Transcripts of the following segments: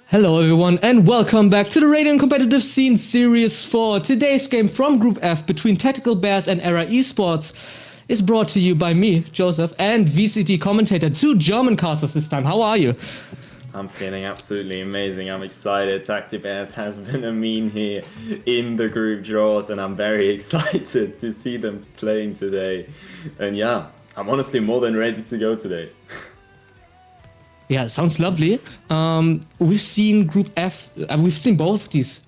Hello everyone and welcome back to the Radio Competitive Scene Series 4. Today's game from Group F between Tactical Bears and Era Esports is brought to you by me, Joseph, and VCTCommentator, two German casters this time. How are you? I'm feeling absolutely amazing. I'm excited. Tactical Bears has been a meme here in the group draws, and I'm very excited to see them playing today. And yeah, I'm honestly more than ready to go today. Yeah, sounds lovely. We've seen Group F, we've seen both of these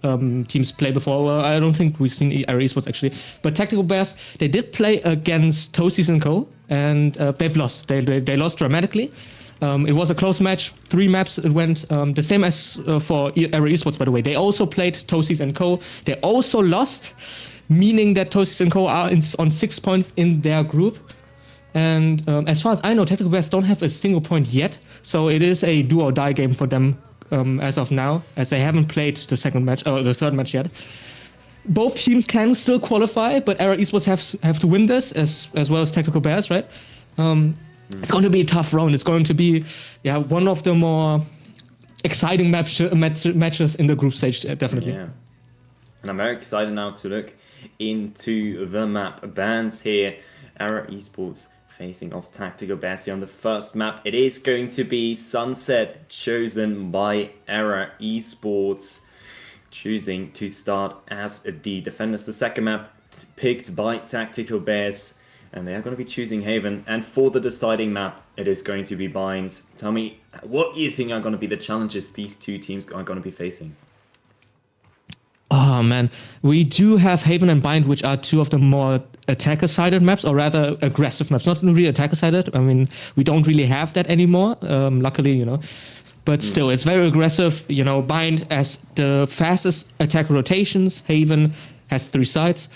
teams play before. Well, I don't think we've seen Era Esports actually. But Tactical Bears, they did play against Toasties & Co. and they've lost. They lost dramatically. It was a close match. 3 maps it went. The same as for Era Esports, by the way. They also played Toasties & Co. They also lost, meaning that Toasties & Co. are on 6 points in their group. And as far as I know, Tactical Bears don't have a single point yet. So it is a do or die game for them as of now, as they haven't played the second match or the third match yet. Both teams can still qualify, but Era Esports have to win this as well as Tactical Bears, right? It's going to be a tough round. It's going to be one of the more exciting matches in the group stage, definitely. Yeah. And I'm very excited now to look into the map bands here. Era Esports facing off Tactical Bears here on the first map. It is going to be Sunset, chosen by Era Esports, choosing to start as the defenders. The second map picked by Tactical Bears, and they are going to be choosing Haven. And for the deciding map, it is going to be Bind. Tell me, what you think are going to be the challenges these two teams are going to be facing? Oh man, we do have Haven and Bind, which are two of the more attacker-sided maps, or rather aggressive maps. Not really attacker-sided. I mean, we don't really have that anymore, luckily, you know. But still, it's very aggressive. You know, Bind has the fastest attack rotations. Haven has 3 sides.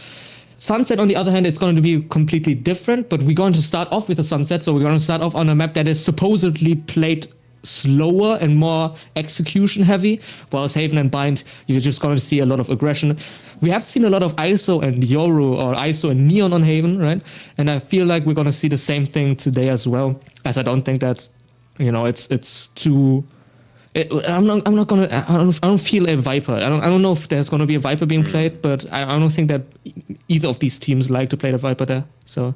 Sunset, on the other hand, it's going to be completely different. But we're going to start off with the Sunset, so we're going to start off on a map that is supposedly played slower and more execution heavy, whilst Haven and Bind, you're just going to see a lot of aggression. We have seen a lot of ISO and Yoru, or ISO and Neon on Haven, right? And I feel like we're going to see the same thing today as well, as I don't think that, you know, it's too... I'm not gonna. I don't feel a Viper. I don't know if there's gonna be a Viper being played, but I don't think that either of these teams like to play the Viper there. So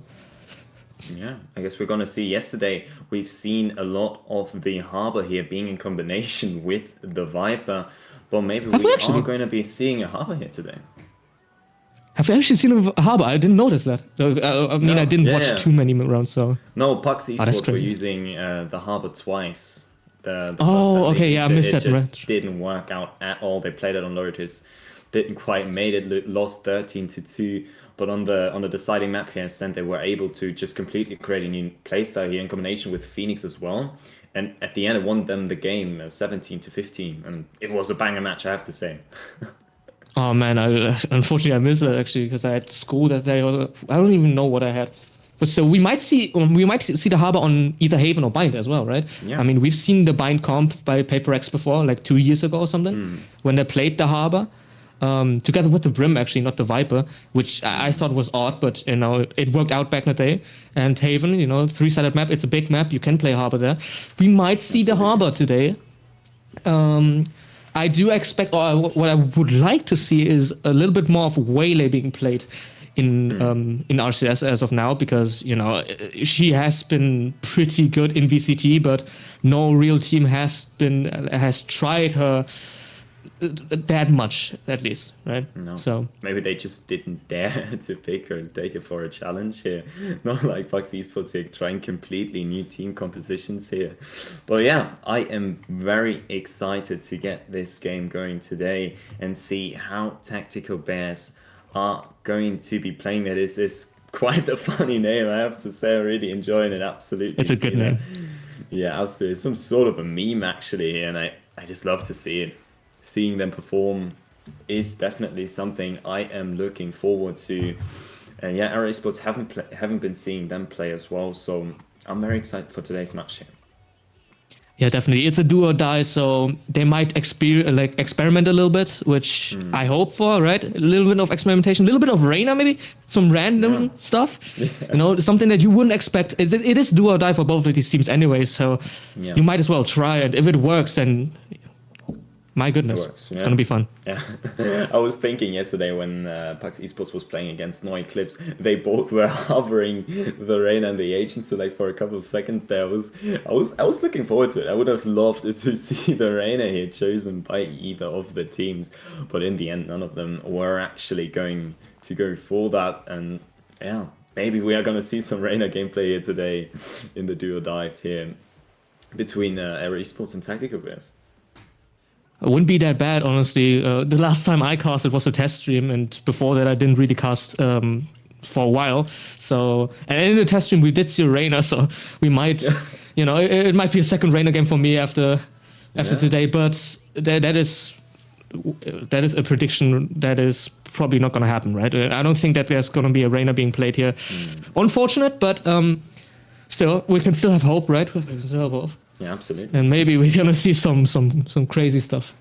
yeah, I guess we're going to see. Yesterday, we've seen a lot of the Harbor here being in combination with the Viper, but maybe we are going to be seeing a Harbor here today. Have you actually seen a Harbor? I didn't notice that. I mean, I didn't watch too many rounds, so... No, Puck's Esports were using the Harbor twice. The okay, yeah, I missed that. It just didn't work out at all. They played it on Lotus, didn't quite made it, lost 13-2. But on the deciding map here, they were able to just completely create a new playstyle here in combination with Phoenix as well. And at the end, it won them the game 17-15. And it was a banger match, I have to say. Oh man, unfortunately I missed it actually because I had school that day. I don't even know what I had. But so we might see the Harbor on either Haven or Bind as well, right? Yeah. I mean, we've seen the Bind comp by PaperX before, like 2 years ago or something, when they played the Harbor. Together with the Brim, actually, not the Viper, which I thought was odd, but, you know, it worked out back in the day. And Haven, you know, 3-sided map, it's a big map, you can play Harbor there. We might see the Harbor today. I do expect, or what I would like to see is a little bit more of Waylay being played in RCS as of now, because, you know, she has been pretty good in VCT, but no real team has tried her that much, at least, right? No. So maybe they just didn't dare to pick her and take it for a challenge here. Not like Fox Esports here trying completely new team compositions here. But yeah, I am very excited to get this game going today and see how Tactical Bears are going to be playing it. Is quite a funny name, I have to say. I'm really enjoying it, absolutely. It's a good name. Yeah, absolutely. It's some sort of a meme actually, and I just love to see it. Seeing them perform is definitely something I am looking forward to. And yeah, Era Esports haven't been seeing them play as well, so I'm very excited for today's match here. Yeah, definitely. It's a do or die, so they might experiment a little bit, which I hope for, right? A little bit of experimentation, a little bit of Reina, maybe some random stuff. Something that you wouldn't expect. It is do or die for both of these teams anyway, so you might as well try it. If it works, then my goodness, it's gonna be fun. Yeah, I was thinking yesterday when PAX Esports was playing against Neu Eclipse, they both were hovering the Reina and the Agent. So like for a couple of seconds there, I was looking forward to it. I would have loved to see the Reina here chosen by either of the teams, but in the end, none of them were actually going to go for that. And yeah, maybe we are going to see some Reina gameplay here today in the duo dive here between Era Esports and Tactical Bears. It wouldn't be that bad, honestly. The last time I cast it was a test stream, and before that I didn't really cast for a while. So, and in the test stream we did see Reina, so we might, it might be a second Reina game for me after today. But that is a prediction that is probably not going to happen, right? I don't think that there's going to be a Reina being played here. Unfortunate, but still, we can still have hope, right? We can still have hope. Yeah, absolutely. And maybe we're gonna see some crazy stuff.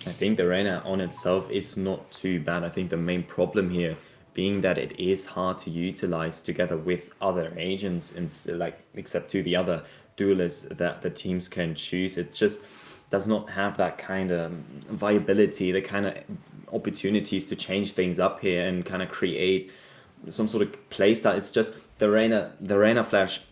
I think the Reina on itself is not too bad. I think the main problem here being that it is hard to utilize together with other agents, and except to the other duelists that the teams can choose. It just does not have that kind of viability, the kind of opportunities to change things up here and kind of create some sort of playstyle. It's just the Reina flash.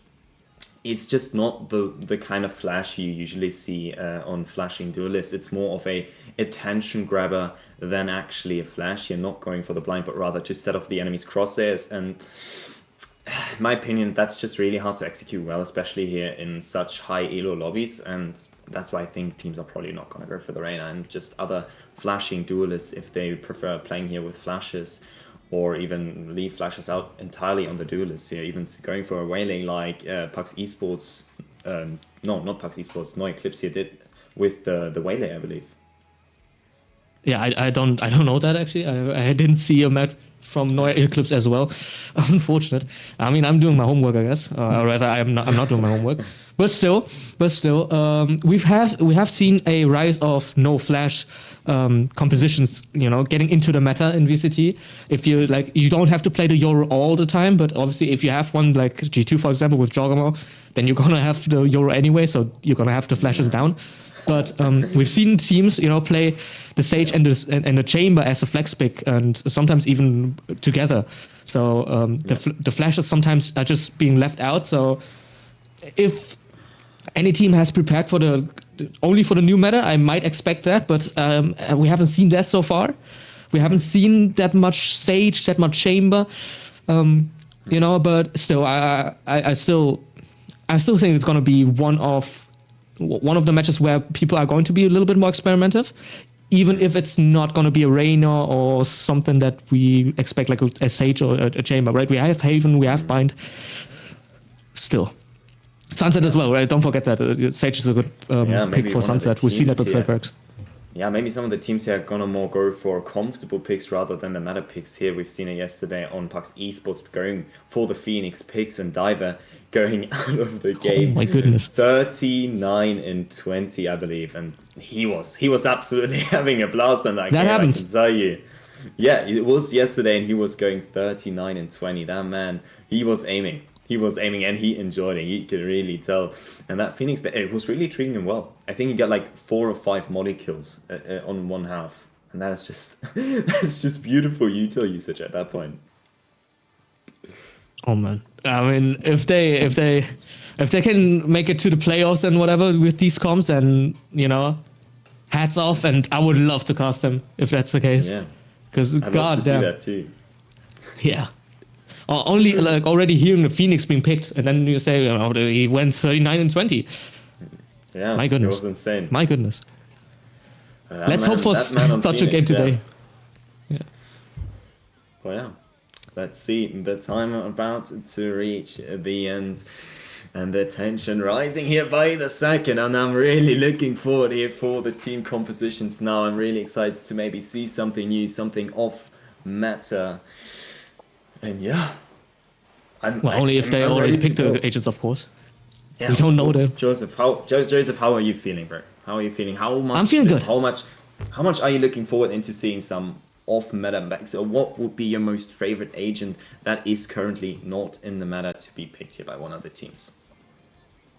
It's just not the kind of flash you usually see on flashing duelists. It's more of a attention grabber than actually a flash. You're not going for the blind, but rather to set off the enemy's crosshairs. And in my opinion, that's just really hard to execute well, especially here in such high elo lobbies. And that's why I think teams are probably not going to go for the Reina, and just other flashing duelists, if they prefer playing here with flashes, or even leave flashes out entirely on the duelists here, even going for a whaling like PAX Esports, no, not PAX Esports, Neu Eclipse here did with the whaler, I believe. Yeah, I don't know that actually. I didn't see a match from Neu Eclipse as well. Unfortunate. I mean, I'm doing my homework, I guess. Or rather, I'm not doing my homework. But still, we have seen a rise of no flash compositions, getting into the meta in VCT. If you you don't have to play the Yoru all the time, but obviously if you have one like G2, for example, with Jogamo, then you're gonna have the Yoru anyway, so you're gonna have the flashes down. But we've seen teams, play the Sage and the Chamber as a flex pick, and sometimes even together. So the flashes sometimes are just being left out. So if any team has prepared for only for the new meta, I might expect that, but we haven't seen that so far. We haven't seen that much Sage, that much Chamber, But still, I still think it's gonna be one of the matches where people are going to be a little bit more experimentative, even if it's not going to be a Reina or something that we expect, like a Sage or a Chamber, right? We have Haven, we have Bind. Still. Sunset as well, right? Don't forget that. Sage is a good pick for Sunset. We've seen that with Redworks. Yeah, maybe some of the teams here are going to more go for comfortable picks rather than the meta picks here. We've seen it yesterday on PAX Esports going for the Phoenix picks, and Diver going out of the game. Oh my goodness. 39-20, I believe. And he was absolutely having a blast on that game, happened. I can tell you. Yeah, it was yesterday, and he was going 39-20. That man, he was aiming. He was aiming and he enjoyed it. You could really tell. And that Phoenix, it was really treating him well. I think he got like 4 or 5 molly kills on one half. And that is just, that's just beautiful util usage at that point. Oh man. I mean, if they can make it to the playoffs and whatever with these comps, then, hats off. And I would love to cast them if that's the case. Yeah. Because I'd love to see that too. Yeah. Only already hearing the Phoenix being picked, and then you say, he went 39-20. Yeah, my goodness, it was insane. My goodness. Let's hope for such a game today. Yeah. Well, yeah. Let's see. The time about to reach the end, and the tension rising here by the second. And I'm really looking forward here for the team compositions now. I'm really excited to maybe see something new, something off meta. And yeah, only if they already picked the agents, of course. Yeah, We don't know them. Joseph, how are you feeling, bro? How are you feeling? How much? I'm feeling good. How much are you looking forward into seeing some off-meta backs? Or what would be your most favorite agent that is currently not in the meta to be picked here by one of the teams?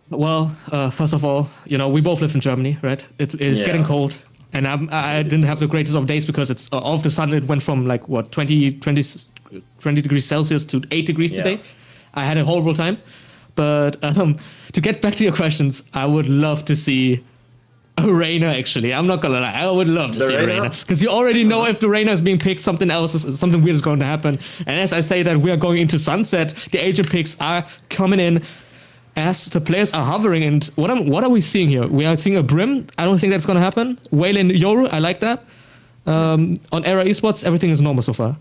Well, first of all, we both live in Germany, right? It's getting cold, and I didn't have the greatest of days because it's all of a sudden it went from like what 20 degrees Celsius to 8 degrees today. I had a horrible time. But to get back to your questions, I would love to see a Reina, actually. I'm not gonna lie. I would love to see a Reina. Because you already know if the Reina is being picked, something weird is going to happen. And as I say that we are going into sunset, the agent picks are coming in as the players are hovering. And what are we seeing here? We are seeing a Brim. I don't think that's going to happen. Whale Yoru, I like that. On Era Esports, everything is normal so far.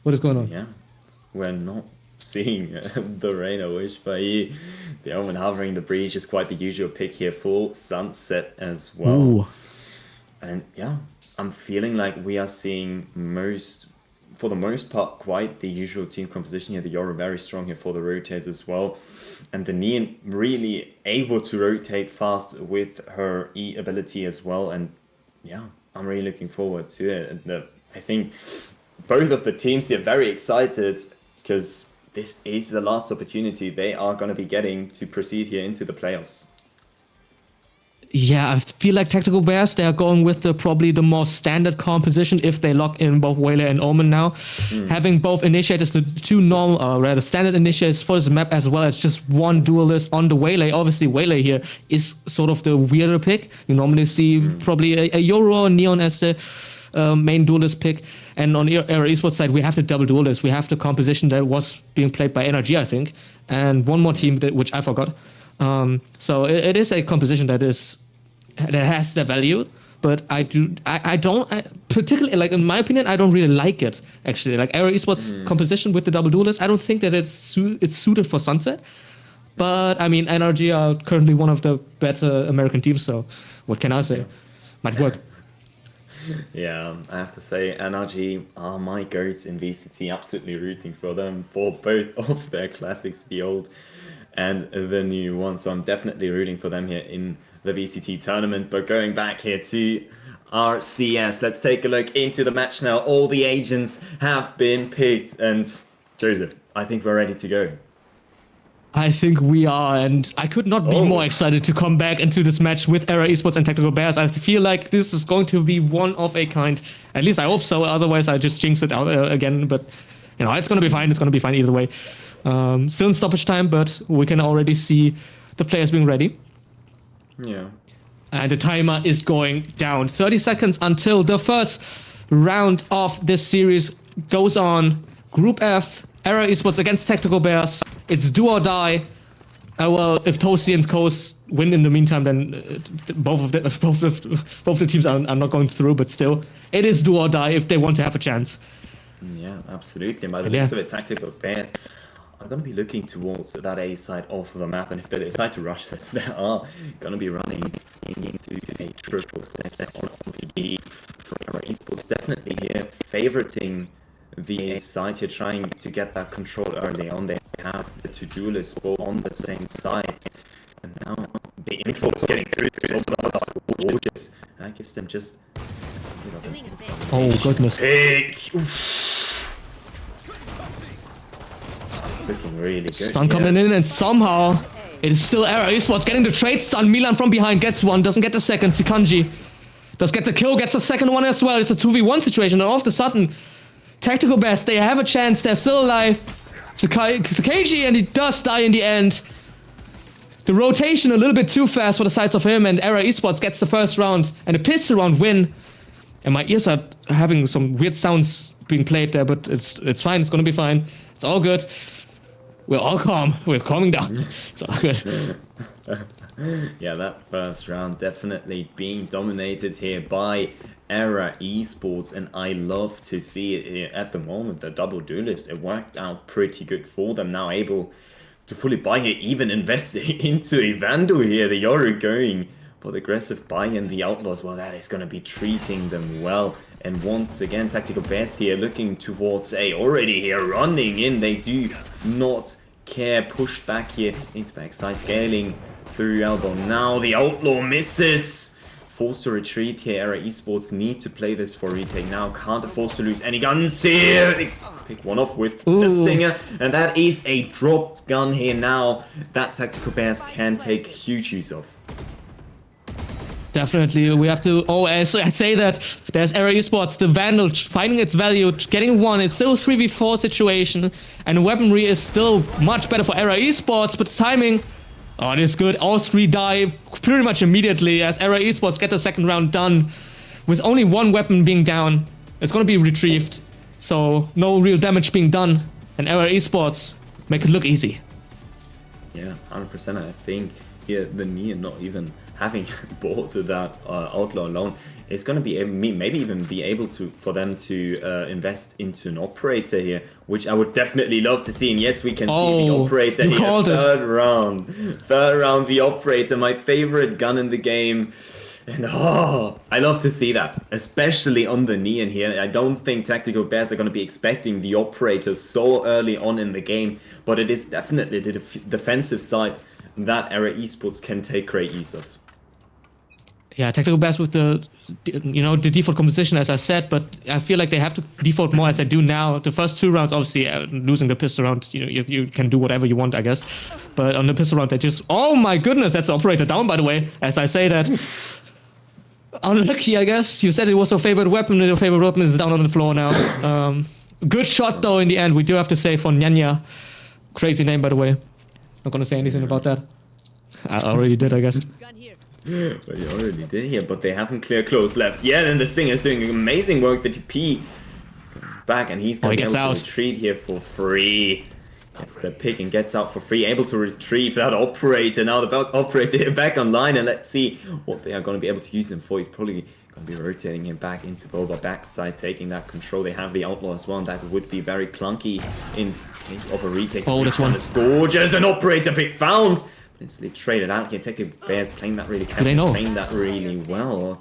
What is going on? Yeah, we're not seeing the Reina Wish by you. The Omen hovering the breach is quite the usual pick here for Sunset as well. Ooh. And yeah, I'm feeling like we are seeing for the most part, quite the usual team composition here. The Yoru very strong here for the rotates as well. And the Neon really able to rotate fast with her E ability as well. And yeah, I'm really looking forward to it. And I think both of the teams here are very excited because this is the last opportunity they are going to be getting to proceed here into the playoffs. Yeah, I feel like Tactical Bears, they are going with probably the more standard composition if they lock in both Whaler and Omen now. Having both initiators, the two normal, rather standard initiators for this map, as well as just one duelist on the Whaler. Obviously, Whaler here is sort of the weirder pick. You normally see probably a Yoru or Neon as the main duelist pick. And on our esports side, we have the double duelist. We have the composition that was being played by NRG, I think, and one more team which I forgot. So it is a composition that has the value, but I don't particularly, like, in my opinion, I don't really like it actually. Like our esports composition with the double duelist, I don't think that it's suited for Sunset. But I mean, NRG are currently one of the better American teams, so what can I say? Might work. Yeah, I have to say, NRG are my goats in VCT. Absolutely rooting for them for both of their classics, the old and the new one. So I'm definitely rooting for them here in the VCT tournament. But going back here to RCS, let's take a look into the match now. All the agents have been picked. And Joseph, I think we're ready to go. I think we are, and I could not be more excited to come back into this match with Era Esports and Tactical Bears. I feel like this is going to be one of a kind. At least I hope so. Otherwise, I just jinx it out again. But it's going to be fine. It's going to be fine either way. Still in stoppage time, but we can already see the players being ready. Yeah. And the timer is going down. 30 seconds until the first round of this series goes on. Group F, Era Esports against Tactical Bears. It's do or die. Well, if Toasty and Coast win in the meantime, then both of the teams are not going through. But still, it is do or die if they want to have a chance. Yeah, absolutely. By the looks of it, Tactical Bears are going to be looking towards that A side of the map, and if they decide to rush this, they are going to be running into a triple set onto B. Esports definitely here favoriting the A side here, trying to get that control early on. They have the two duelists both on the same side, and now the info is getting through to this. Gorgeous. That gives them just Oh goodness. pick. Looking really good. Stun coming in, and somehow it is still Era Esports getting the trade stun. Milan from behind gets one, doesn't get the second. Sikanji does get the kill, gets the second one as well. It's a 2v1 situation, and all of a sudden, Tactical Bears, they have a chance. They're still alive. Sakaji, and he does die in the end. The rotation a little bit too fast for the sides of him, and Era Esports gets the first round and a pistol round win. And my ears are having some weird sounds being played there, but it's fine. It's gonna be fine. It's all good. We're all calm. We're calming down. It's all good. Yeah, that first round definitely being dominated here by Era Esports, and I love to see it here at the moment. The double duelist, it worked out pretty good for them. Now able to fully buy here, even investing into a Vandal here. The Yoru going for the aggressive buy, and the Outlaws, well, that is going to be treating them well. And once again, Tactical Bears here looking towards A, already here running in. They do not care. Pushed back here into backside, scaling through elbow. Now the Outlaw misses. Forced to retreat here. Era Esports need to play this for retake now. Can't afford to lose any guns here. They pick one off with the Stinger. And that is a dropped gun here now. That Tactical Bears can take huge use of. Definitely, we have to always say that there's Era Esports, the Vandal finding its value, getting one. It's still a 3v4 situation, and weaponry is still much better for Era Esports, but the timing, oh, it is good. All three die pretty much immediately as Era Esports get the second round done with only one weapon being down. It's going to be retrieved, so no real damage being done, and Era Esports make it look easy. Yeah, 100%. I think here the Neon not even having bought to that Outlaw alone is going to be maybe even be able to for them to invest into an operator here, which I would definitely love to see. And yes, we can see the operator here. Third round, the operator, my favorite gun in the game. And I love to see that, especially on the Neon here. I don't think Tactical Bears are going to be expecting the operators so early on in the game, but it is definitely the defensive side that Era Esports can take great use of. Yeah, Tactical Bears with the default composition, as I said, but I feel like they have to default more as they do now. The first two rounds, obviously, losing the pistol round, you can do whatever you want, I guess. But on the pistol round, they just, oh my goodness, that's the operator down, by the way, as I say that. Unlucky, I guess. You said it was your favorite weapon, and your favorite weapon is down on the floor now. Good shot, though, in the end. We do have to say for Nyanya. Crazy name, by the way. Not gonna say anything about that. I already did, I guess. But you already did here, but they haven't cleared close left yet, and the Stinger is doing amazing work. The TP back, and he's going to be able to retreat here for free. Gets the pick and gets out for free, able to retrieve that operator. Now the operator here back online, and let's see what they are going to be able to use him for. He's probably going to be rotating him back into Boba backside, taking that control. They have the Outlaw as well, and that would be very clunky in case of a retake. Oh, this one is gorgeous. An operator pick found. Instantly traded out here. Tactical Bears playing that really well.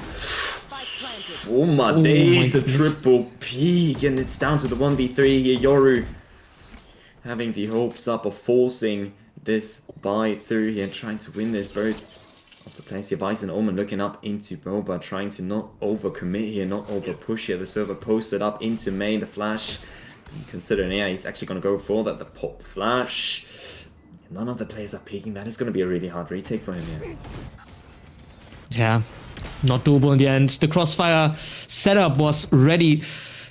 Oh my days, a triple peak, and it's down to the 1v3 here. Yoru having the hopes up of forcing this buy through here, trying to win this. Both of the players here, Vice and Omen looking up into Boba, trying to not overcommit here, not over push here. The server posted up into main, the flash. Considering, yeah, he's actually going to go for that, the pop flash. None of the players are peeking. That is going to be a really hard retake for him here. Yeah, not doable in the end. The crossfire setup was ready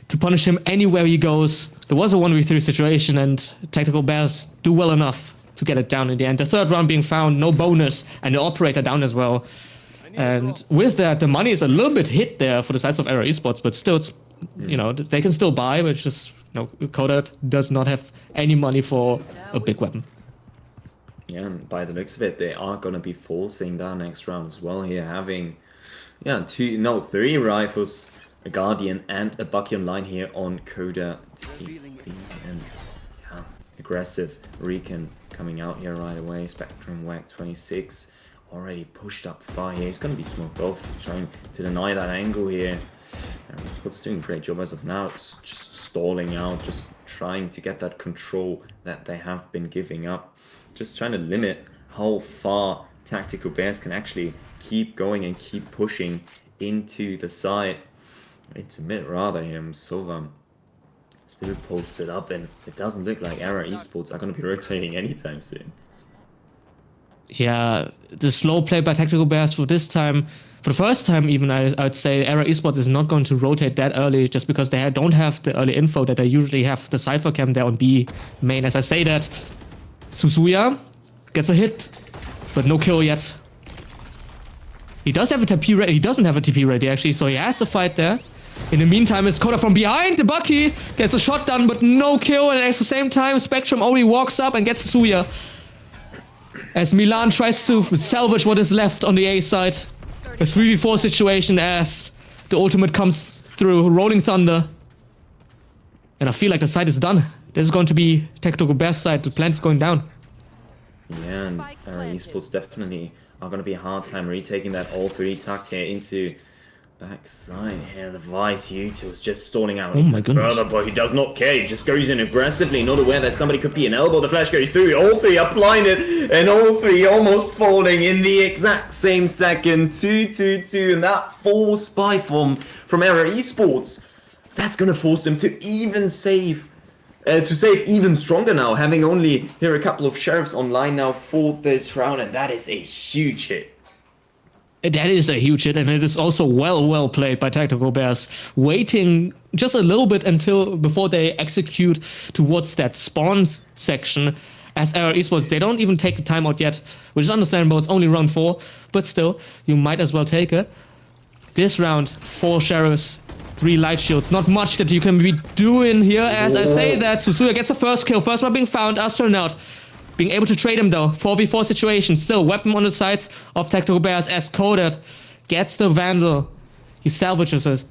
to punish him anywhere he goes. It was a 1v3 situation, and Tactical Bears do well enough to get it down in the end. The third round being found, no bonus, and the operator down as well. And with that, the money is a little bit hit there for the sides of Era Esports, but still, it's, they can still buy, but it's just, Kodak does not have any money for a big weapon. Yeah, and by the looks of it, they are going to be forcing that next round as well here, having, three rifles, a Guardian, and a Bucky online here on Coda TP, and aggressive Recon coming out here right away. Spectrum Whack 26 already pushed up far here. He's going to be smoked off, trying to deny that angle here. Esports doing a great job as of now. It's just stalling out, just trying to get that control that they have been giving up. Just trying to limit how far Tactical Bears can actually keep going and keep pushing into the side. Into mid rather here. Silva still posted up, and it doesn't look like Era Esports are going to be rotating anytime soon. Yeah, the slow play by Tactical Bears for this time, for the first time even, I'd say Era Esports is not going to rotate that early just because they don't have the early info that they usually have. The Cypher Cam there on B main. As I say that, Suzuya gets a hit, but no kill yet. He does have a TP ready. He doesn't have a TP ready actually, so he has to fight there. In the meantime, it's Koda from behind. The Bucky gets a shot done, but no kill. And at the same time, Spectrum only walks up and gets Suzuya. As Milan tries to salvage what is left on the A side. A 3v4 situation as the ultimate comes through. Rolling Thunder. And I feel like the side is done. This is going to be Tactical Bears side. The plant is going down. Yeah, and Esports definitely are going to be a hard time retaking that all three tucked here into Backside here, the Vice Util is just stalling out Oh my goodness. further, but he does not care. He just goes in aggressively, not aware that somebody could be an elbow. The flash goes through, all three are blinded, and all three almost falling in the exact same second. 2-2-2, and that false spy from Error Esports, that's going to force them to even save. To save even stronger now, having only here a couple of sheriffs online now for this round, and that is a huge hit. That is a huge hit, and it is also well played by Tactical Bears, waiting just a little bit before they execute towards that spawns section. As Error Esports, they don't even take the timeout yet, which is understandable. It's only round 4, but still, you might as well take it. This round, 4 sheriffs, 3 light shields. Not much that you can be doing here. As I say that, Susuya gets the first kill. First one being found, Astronaut. Being able to trade him though, 4v4 situation. Still, weapon on the sides of Tactical Bears as coded. Gets the Vandal. He salvages it.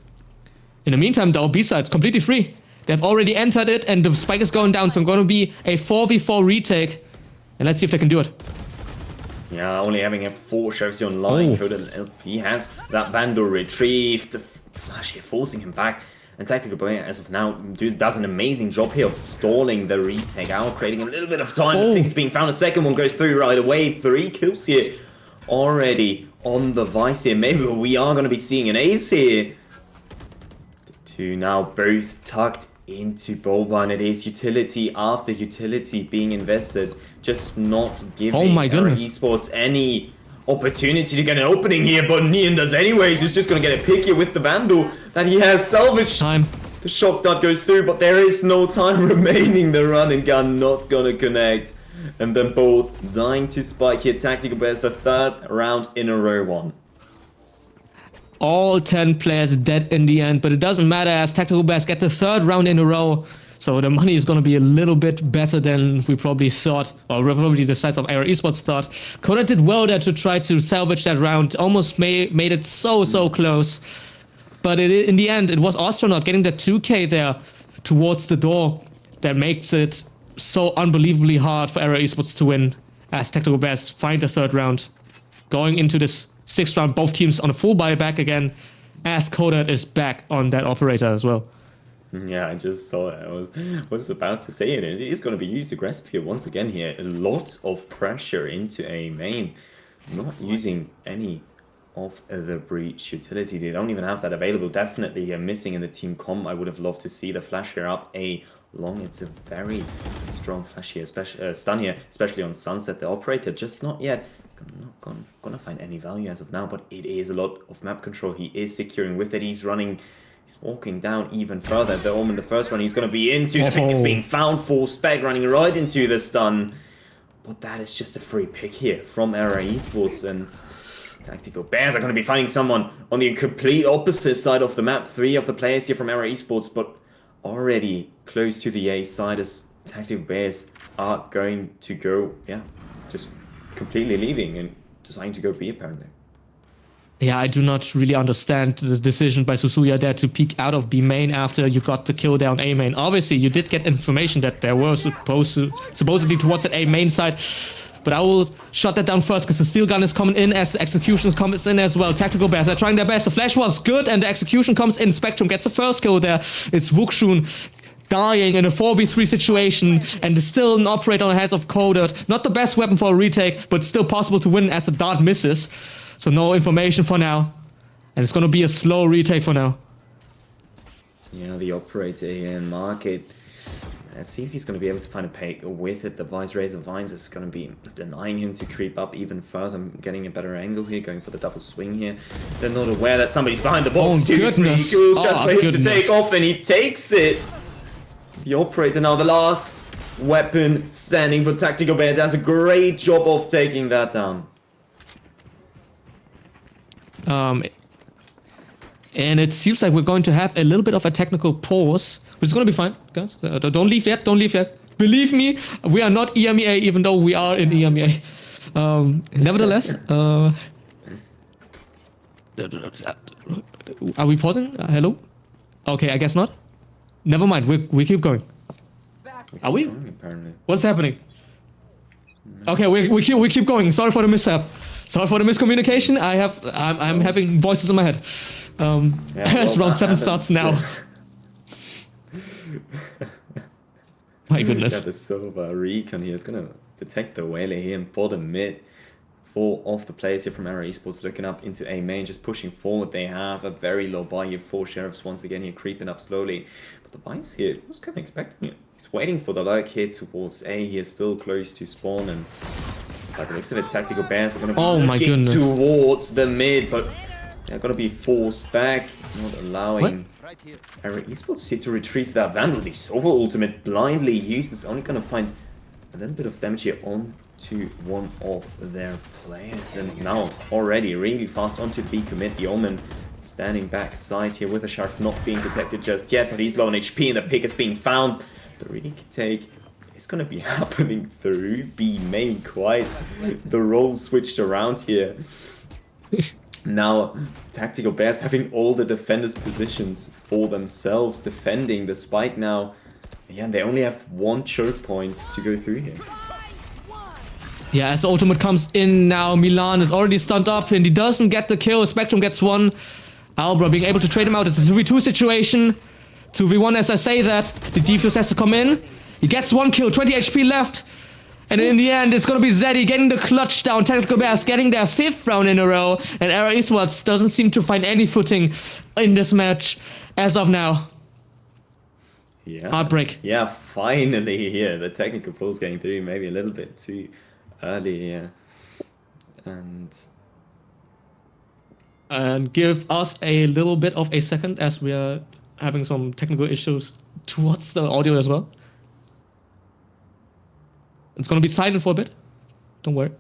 In the meantime though, B-side's completely free. They've already entered it and the spike is going down, so it's going to be a 4v4 retake. And let's see if they can do it. Yeah, only having a 4 sheriffs online. Coded, he has that Vandal retrieved. The flash here forcing him back. And Tactical Bear, as of now, does an amazing job here of stalling the retake out, creating a little bit of time. I think it's being found. A second one goes through right away. 3 kills here already on the Vice here. Maybe we are going to be seeing an ace here. The 2 now both tucked into Bulba, and it is utility after utility being invested. Just not giving Esports any opportunity to get an opening here, but Neon does anyways. He's just going to get a pick here with the Vandal that he has salvaged. Time. The shock dart goes through, but there is no time remaining. The run and gun not going to connect. And then both dying to spike here. Tactical Bears, the 3rd round in a row won. All 10 players dead in the end, but it doesn't matter as Tactical Bears get the 3rd round in a row. So the money is going to be a little bit better than we probably thought, or probably the sides of Error Esports thought. Koda did well there to try to salvage that round. Almost made it so close. But in the end, it was Astronaut getting that 2k there towards the door that makes it so unbelievably hard for Error Esports to win, as Tactical Bears find the 3rd round. Going into this 6th round, both teams on a full buyback again, as Koda is back on that operator as well. Yeah, I just saw it. I was about to say it. It is going to be used aggressive here once again here. A lot of pressure into a main. Not using any of the breach utility. They don't even have that available. Definitely missing in the team comp. I would have loved to see the flash here up a long. It's a very strong flash here, especially stun here, especially on Sunset. The operator just not yet. Not gonna find any value as of now, but it is a lot of map control. He is securing with it. He's walking down even further. The Orm in the first run, he's going to be into. The pick is being found for Spec, running right into the stun. But that is just a free pick here from Error Esports, and Tactical Bears are going to be finding someone on the complete opposite side of the map. 3 of the players here from Error Esports, but already close to the A side as Tactical Bears are going to go, just completely leaving and deciding to go B apparently. Yeah, I do not really understand the decision by Susuya there to peek out of B main after you got the kill down A main. Obviously, you did get information that there were supposedly towards that A main side, but I will shut that down first because the steel gun is coming in as the execution comes in as well. Tactical Bears are trying their best. The flash was good and the execution comes in. Spectrum gets the first kill there. It's Wuxun dying in a 4v3 situation, and there's still an operator on the heads of Coded. Not the best weapon for a retake, but still possible to win as the dart misses. So no information for now. And it's going to be a slow retake for now. Yeah, the operator here in market. Let's see if he's going to be able to find a pick with it. The Vice Razor Vines is going to be denying him to creep up even further, getting a better angle here, going for the double swing here. They're not aware that somebody's behind the box. Oh, goodness. Just for him to take off, and he takes it. The operator now, the last weapon standing for Tactical Bear, does a great job of taking that down. And it seems like we're going to have a little bit of a technical pause, which is going to be fine, guys. Don't leave yet. Don't leave yet. Believe me, we are not EMEA, even though we are in EMEA. Nevertheless, are we pausing? Hello? Okay, I guess not. Never mind. We keep going. Are we? Apparently. What's happening? Okay, we keep going. Sorry for the mishap. Sorry for the miscommunication. I'm having voices in my head. As round 7 starts now. My goodness. Yeah, the Silva recon here is going to detect the Xyla here in bottom mid. 4 of the players here from RCS Esports looking up into A main, just pushing forward. They have a very low buy here. 4 sheriffs once again here creeping up slowly. But the Vice here was kind of expecting it. He's waiting for the lurk here towards A. He is still close to spawn, and by the looks of it, Tactical Bears are going to be looking towards the mid, but they're going to be forced back, not allowing RCS Esports here to retrieve that Vandal. The Sova ultimate blindly used is only going to find a little bit of damage here onto one of their players, and now already really fast onto B commit. The Omen standing backside here with the Sheriff not being detected just yet, but he's low on HP and the pick is being found. The retake is going to be happening through B main. Quite the role switched around here. Now, Tactical Bears having all the defenders' positions for themselves, defending the spike now. Yeah, they only have 1 choke point to go through here. Yeah, as the ultimate comes in now, Milan is already stunned up and he doesn't get the kill. Spectrum gets 1. Albra being able to trade him out. It's a 2v2 situation. 2v1 as I say that. The defuse has to come in. He gets 1 kill, 20 HP left. And in the end, it's going to be Zeddy getting the clutch down. Tactical Bears getting their 5th round in a row. And RCS Esports doesn't seem to find any footing in this match as of now. Yeah. Heartbreak. Yeah, finally here. The technical pulls getting through maybe a little bit too early here. And give us a little bit of a second as we are having some technical issues towards the audio as well. It's going to be silent for a bit. Don't worry.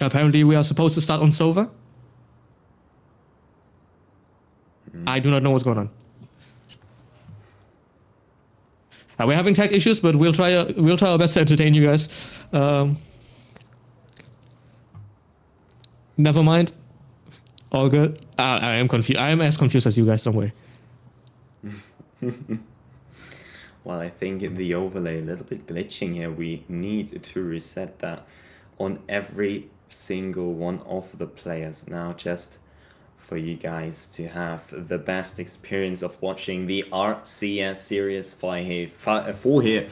Apparently we are supposed to start on Sova. I do not know what's going on. We're having tech issues, but we'll try our best to entertain you guys. Never mind. All good. I am confused. I am as confused as you guys. Don't worry. Well, I think the overlay a little bit glitching here. We need to reset that on every single one of the players now, just for you guys to have the best experience of watching the RCS Series IV here. RCS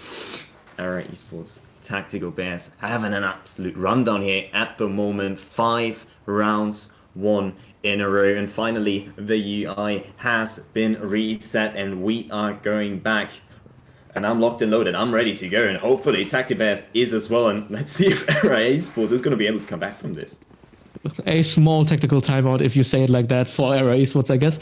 Esports Tactical Bears having an absolute rundown here at the moment. 5 rounds, 1 in a row, and finally the UI has been reset and we are going back. And I'm locked and loaded. I'm ready to go, and hopefully Tactical Bears is as well. And let's see if RCS Esports is going to be able to come back from this. A small tactical timeout, if you say it like that, for RCS Esports, I guess.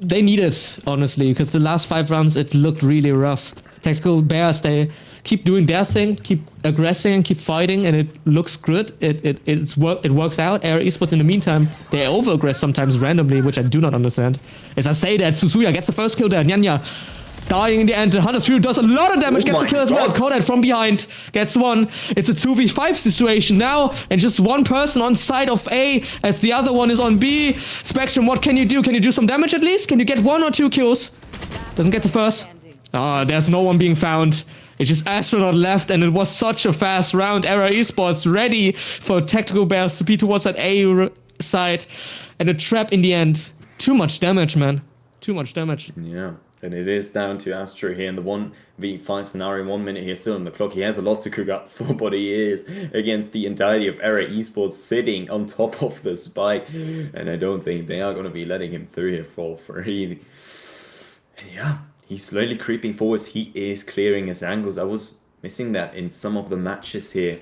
They need it, honestly, because the last 5 rounds, it looked really rough. Tactical Bears, they keep doing their thing, keep aggressing, keep fighting, and it looks good. It works out. RCS Esports, in the meantime, they over-aggress sometimes randomly, which I do not understand. As I say that, Suzuya gets the first kill there. Nyanya dying in the end. Hunter's Fury does a lot of damage, gets a kill as well. Kodak from behind gets 1. It's a 2v5 situation now, and just 1 person on side of A as the other one is on B. Spectrum, what can you do? Can you do some damage at least? Can you get 1 or 2 kills? Doesn't get the first. There's no one being found. It's just Astronaut left, and it was such a fast round. RCS Esports ready for Tactical Bears to be towards that A side. And a trap in the end. Too much damage, man. Too much damage. Yeah. And it is down to Astro here in the 1v5 scenario. 1 minute here still on the clock. He has a lot to cook up for, but he is against the entirety of RCS Esports sitting on top of the spike. And I don't think they are going to be letting him through here for free. Yeah, he's slowly creeping forwards. He is clearing his angles. I was missing that in some of the matches here.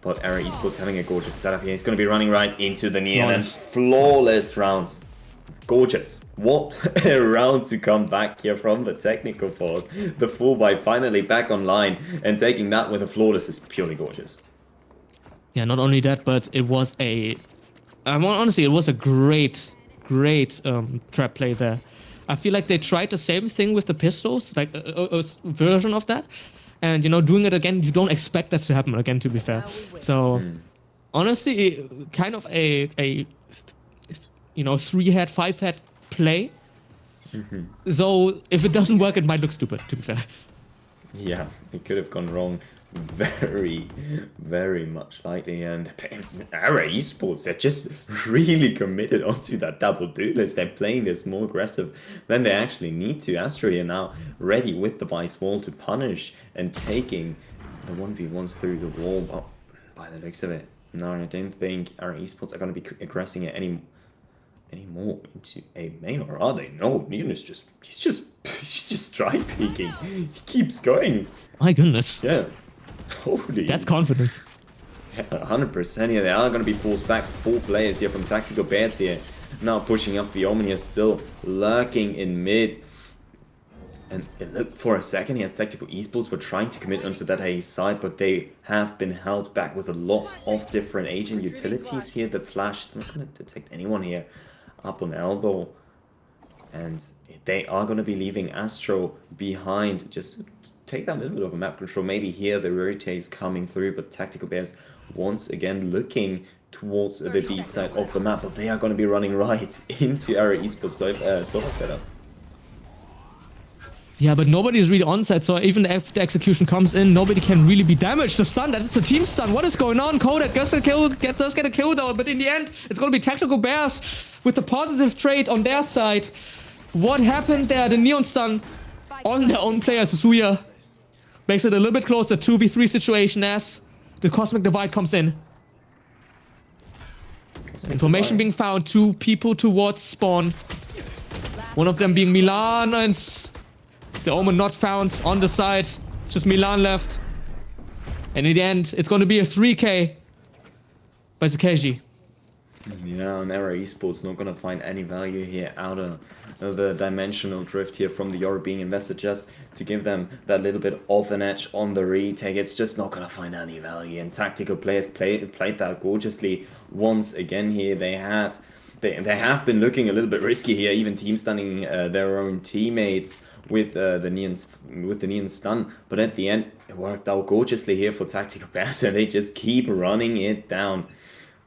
But RCS Esports having a gorgeous setup here. He's going to be running right into the Neon and flawless rounds. Gorgeous. What a round to come back here from the technical pause. The full buy finally back online and taking that with a flawless is purely gorgeous. Yeah, not only that, but it was honestly, it was a great trap play there. I feel like they tried the same thing with the pistols, like a version of that. And, doing it again, you don't expect that to happen again, to be fair. So, honestly, kind of a 3-head, 5-head play. So if it doesn't work, it might look stupid, to be fair. Yeah, it could have gone wrong very, very much likely. And Era Esports, they're just really committed onto that double duelist. They're playing this more aggressive than they actually need to. Astro here now ready with the vice wall to punish and taking the 1v1s through the wall. But by the looks of it, no, I don't think Era Esports are going to be aggressing it anymore into a main, or are they? No, Neon is he's just strike peeking. He keeps going. My goodness. Yeah. Holy. That's confidence. Yeah, 100%. Yeah, they are going to be forced back. 4 players here from Tactical Bears here. Now pushing up. The Omen here still lurking in mid. And it looked for a second here as Tactical Esports were trying to commit onto that A side, but they have been held back with a lot of different agent utilities here. The flash is not going to detect anyone here up on elbow. And they are going to be leaving Astro behind. Just take that little bit of a map control. Maybe here the rotates coming through, but Tactical Bears once again looking towards the B side of the map, but they are going to be running right into Era Esports sofa setup. Yeah, but nobody is really on site, so even if the execution comes in, nobody can really be damaged. The stun, that's a team stun. What is going on? Kodak does get a kill though, but in the end, it's going to be Tactical Bears with the positive trade on their side. What happened there? The Neon stun on their own player, Suzuya, makes it a little bit closer, 2v3 situation as the Cosmic Divide comes in. Information being found, 2 people towards spawn. One of them being Milan, and the Omen not found on the side. Just Milan left. And in the end, it's going to be a 3k by Zakeji. Yeah, and Era Esports not going to find any value here out of the dimensional drift here from the Yoru being invested just to give them that little bit of an edge on the retake. It's just not going to find any value, and Tactical players played that gorgeously once again here. They have been looking a little bit risky here, even team stunning their own teammates with the neon stun, but at the end it worked out gorgeously here for Tactical Bears, and they just keep running it down.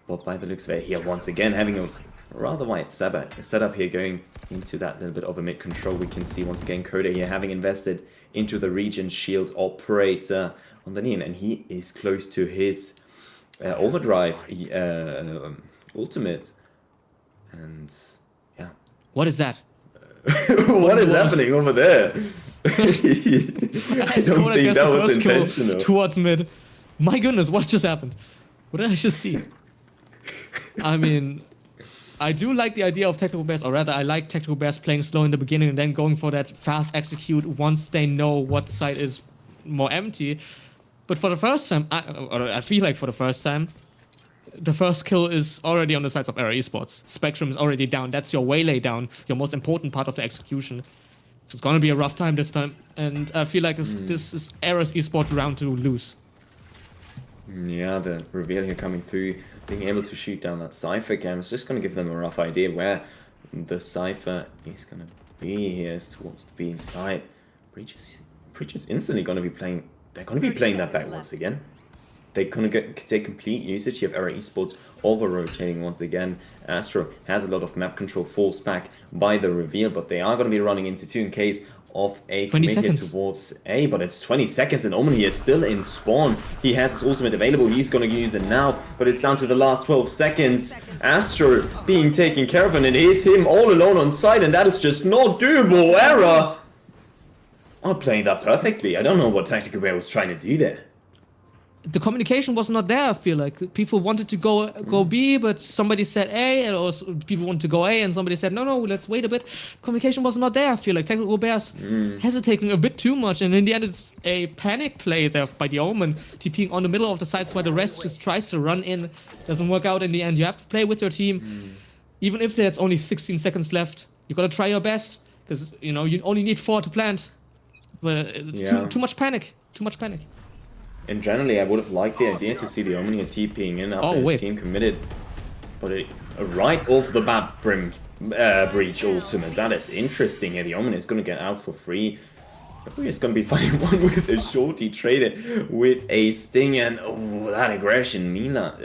But by the looks of it here, once again having a rather wide setup here, going into that little bit of a mid control. We can see once again Coda here having invested into the region shield operator on the neon, and he is close to his overdrive ultimate. And yeah, what is that? What is happening over there? I don't think that was intentional. Towards mid. My goodness, what just happened? What did I just see? I mean, I do like the idea of Tactical Bears, or rather I like Tactical Bears playing slow in the beginning and then going for that fast execute once they know what side is more empty. But for the first time, I feel like for the first time, the first kill is already on the sides of Era Esports. Spectrum is already down. That's your waylay down, your most important part of the execution. So it's going to be a rough time this time. And I feel like this is Era's Esports round to lose. Yeah, the reveal here coming through, being able to shoot down that Cypher cam is just going to give them a rough idea where the Cypher is going to be here towards the B side. Breach is instantly going to be playing. They're going to be playing that back once again. They're going to take complete usage of Era Esports over-rotating once again. Astro has a lot of map control forced back by the reveal, but they are going to be running into 2 in case of a commit here towards A, but it's 20 seconds and Omen here still in spawn. He has his ultimate available. He's going to use it now, but it's down to the last 12 seconds. Astro being taken care of, and it is him all alone on site, and that is just not doable. Era are playing that perfectly. I don't know what Tactical Bear was trying to do there. The communication was not there, I feel like. People wanted to go B, but somebody said A, or people wanted to go A, and somebody said, no, let's wait a bit. Communication was not there, I feel like. Tactical Bears hesitating a bit too much, and in the end it's a panic play there by the Omen, TPing on the middle of the sites while the rest just tries to run in. Doesn't work out in the end. You have to play with your team. Even if there's only 16 seconds left, you gotta try your best, because you only need 4 to plant. But too much panic. Too much panic. And generally, I would have liked the idea to see the Omen here TPing in after his team committed. But right off the bat, Breach ultimate. That is interesting here. The Omen is going to get out for free. We're just gonna be fighting one with a shorty, traded with a sting, and oh, that aggression, Mila.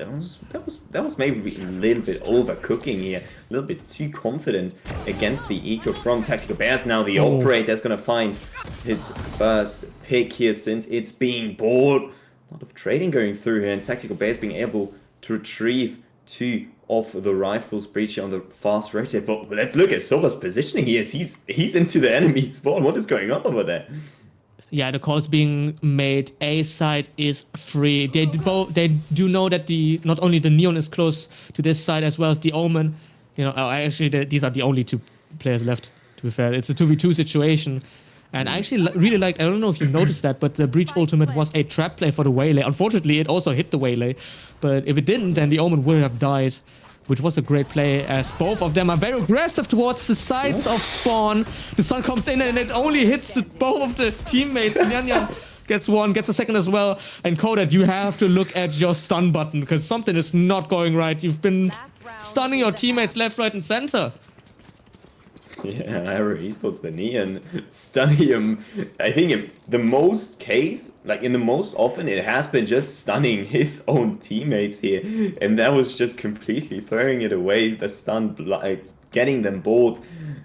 That was maybe a little bit overcooking here, a little bit too confident against the eco from Tactical Bears. Now the operator's gonna find his first pick here since it's being bought. A lot of trading going through here, and Tactical Bears being able to retrieve 2 of the rifles. Breach on the fast rotate, but let's look at Sova's positioning here. He's into the enemy spawn. What is going on over there? Yeah, the call's being made. A side is free. They do know that not only the Neon is close to this side as well as the Omen. You know, actually these are the only 2 players left. To be fair, it's a 2v2 situation. And I actually really liked, I don't know if you noticed that, but the Breach ultimate was a trap play for the Waylay. Unfortunately, it also hit the Waylay. But if it didn't, then the Omen would have died, which was a great play, as both of them are very aggressive towards the sides of spawn. The sun comes in and it only hits both of the teammates. Nyan gets one, gets a second as well. And Kodat, you have to look at your stun button, because something is not going right. You've been stunning your teammates left, right, and center. Yeah, Esports the Neon stunning him. I think in the most case, like in the most often, it has been just stunning his own teammates here, and that was just completely throwing it away. The stun, like getting them both,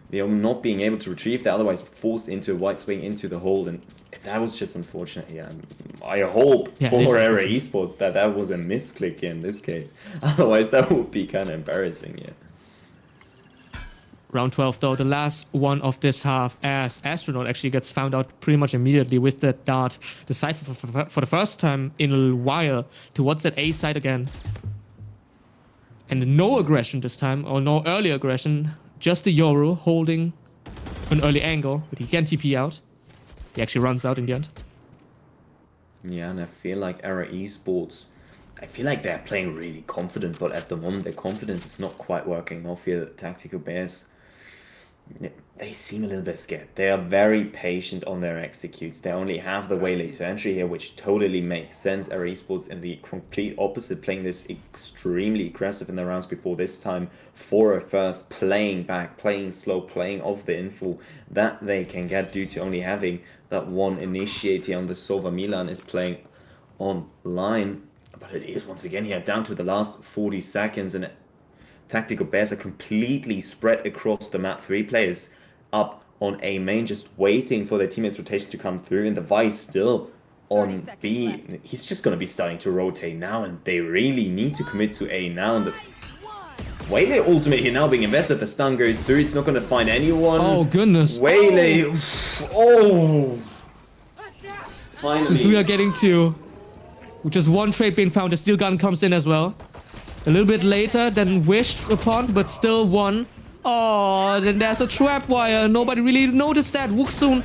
they are not being able to retrieve that, otherwise forced into a white swing into the hole, and that was just unfortunate. Yeah, I hope for Era Esports that was a misclick in this case. Otherwise, that would be kind of embarrassing. Yeah. Round 12 though, the last one of this half, as Astronaut actually gets found out pretty much immediately with that dart. The Cypher for the first time in a while towards that A side again. And no aggression this time, or no early aggression. Just the Yoru holding an early angle, but he can TP out. He actually runs out in the end. Yeah, and I feel like Era Esports, I feel like they're playing really confident, but at the moment their confidence is not quite working off here. Tactical Bears, they seem a little bit scared. They are very patient on their executes. They only have the Waylay to entry here, which totally makes sense. Era Esports in the complete opposite, playing this extremely aggressive in the rounds before this time for a first, playing back, playing slow, playing off the info that they can get due to only having that one initiator on the Sova. Milan is playing online, but it is once again here down to the last 40 seconds, and Tactical Bears are completely spread across the map. 3 players up on A main, just waiting for their teammates' rotation to come through, and the Vice still on B. Left. He's just going to be starting to rotate now, and they really need to commit to A now. And the Waylay ultimate here now being invested. The stun goes through. It's not going to find anyone. Oh, goodness. Waylay. Oh. Finally. So we are getting to just one trade being found. The steel gun comes in as well. A little bit later than wished upon, but still one. Oh, then there's a trap wire. Nobody really noticed that. Wuxun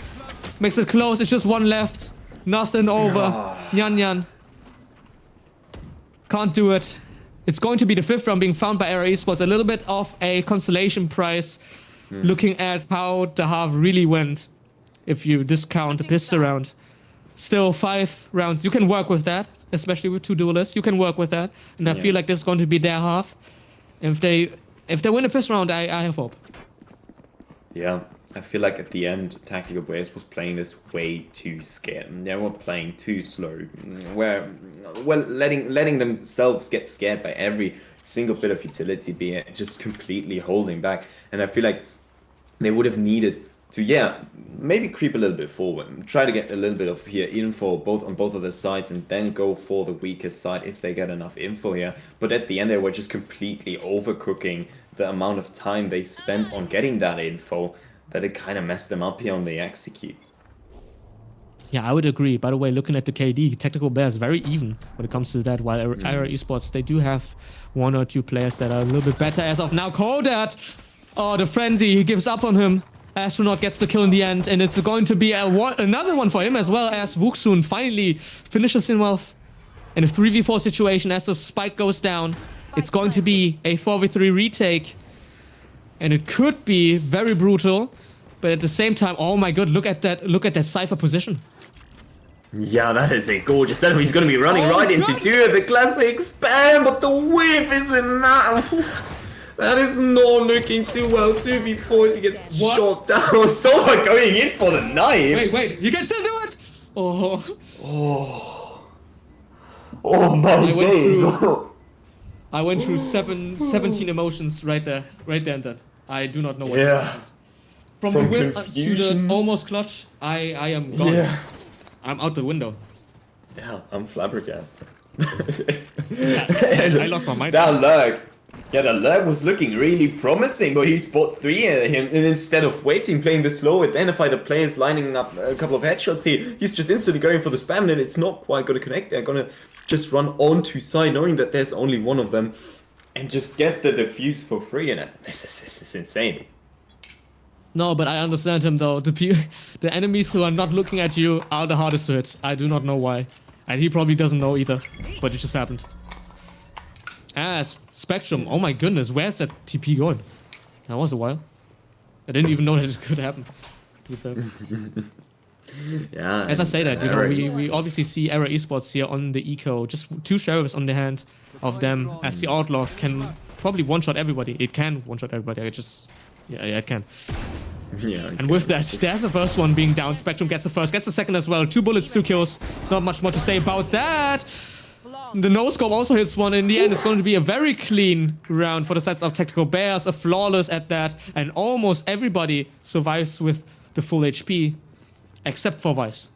makes it close. It's just one left. Nothing over. Nyan. Can't do it. It's going to be the 5th round being found by Era Esports. A little bit of a consolation prize. Looking at how the half really went. If you discount this round. Still 5 rounds. You can work with that. Especially with 2 duelists, you can work with that, and I feel like this is going to be their half. If they win the 5th round, I have hope. Yeah, I feel like at the end, Tactical Bears was playing this way too scared. They were playing too slow, where letting themselves get scared by every single bit of utility, being just completely holding back. And I feel like they would have needed to maybe creep a little bit forward, try to get a little bit of info on both of the sides, and then go for the weakest side if they get enough info here. But at the end, they were just completely overcooking the amount of time they spent on getting that info, that it kind of messed them up here on the execute. Yeah, I would agree. By the way, looking at the KD, Tactical Bears very even when it comes to that, while Era Esports, they do have 1 or 2 players that are a little bit better as of now. Kodat! Oh, the frenzy, he gives up on him. Astronaut gets the kill in the end, and it's going to be another one for him as well, as Wuxun finally finishes him off in a 3v4 situation as the spike goes down. It's going to be a 4v3 retake, and it could be very brutal, but at the same time, oh my god, look at that Cypher position. Yeah, that is a gorgeous setup. He's going to be running right into 2 of the classic spam, but the whiff is enough. That is not looking too well. 2v4 as he gets shot down. Someone going in for the knife. Wait, you can still do it! Oh my days. I went through 17 emotions right there and then. I do not know what happened. From the whiff to the almost clutch, I am gone. Yeah. I'm out the window. Yeah, I'm flabbergasted. I lost my mind. That lurk. Yeah, the lurk was looking really promising, but he spots 3 and instead of waiting, playing the slow, identify the players lining up a couple of headshots here, he's just instantly going for the spam and it's not quite going to connect. They're going to just run onto side knowing that there's only one of them and just get the defuse for free, and this is insane. No, but I understand him though. The enemies who are not looking at you are the hardest to hit. I do not know why. And he probably doesn't know either, but it just happened. Spectrum. Oh my goodness, where's that TP going? That was a while. I didn't even know that it could happen, to be fair. Yeah. As I say that, you know, we obviously see Era Esports here on the eco. Just 2 sheriffs on the hands of them, as the Outlaw can probably one-shot everybody. It can one-shot everybody. Yeah, it can. Yeah. And with that, there's the first one being down. Spectrum gets the first, gets the second as well. 2 bullets, 2 kills. Not much more to say about that. The no-scope also hits one. In the end, it's going to be a very clean round for the sides of Tactical Bears. A flawless at that. And almost everybody survives with the full HP. Except for Vice.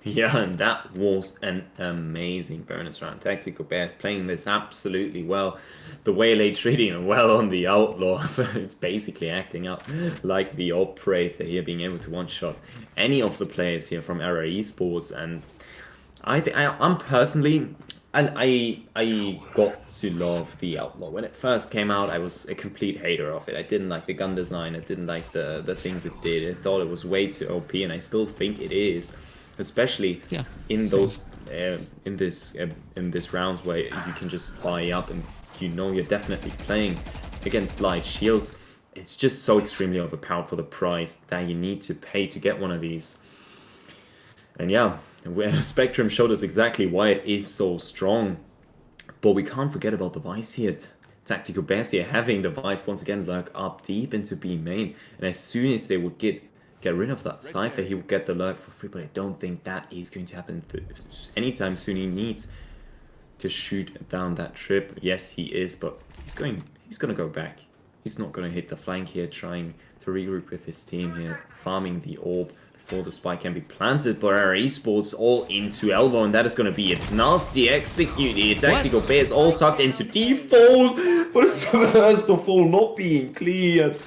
Yeah, and that was an amazing bonus round. Tactical Bears playing this absolutely well. The Waylay treating well on the Outlaw. It's basically acting up like the operator here, being able to one-shot any of the players here from Era Esports. And I'm personally, and I got to love the Outlaw. When it first came out, I was a complete hater of it. I didn't like the gun design. I didn't like the things it did. I thought it was way too OP, and I still think it is. Especially in those in this rounds where you can just buy up and you know you're definitely playing against light shields. It's just so extremely overpowered for the price that you need to pay to get one of these. And yeah, Spectrum showed us exactly why it is so strong. But we can't forget about the Vice here. Tactical Bears here having the Vice once again lurk up deep into B main, and as soon as they would get rid of that Cypher, he will get the lurk for free, but I don't think that is going to happen anytime soon. He needs to shoot down that trip. Yes, he is, but he's going to go back. He's not going to hit the flank here, trying to regroup with his team here, farming the orb before the spike can be planted. But our Esports all into elbow, and that is going to be a nasty execute here. Tactical Bears all tucked into default, but it's first of all not being cleared.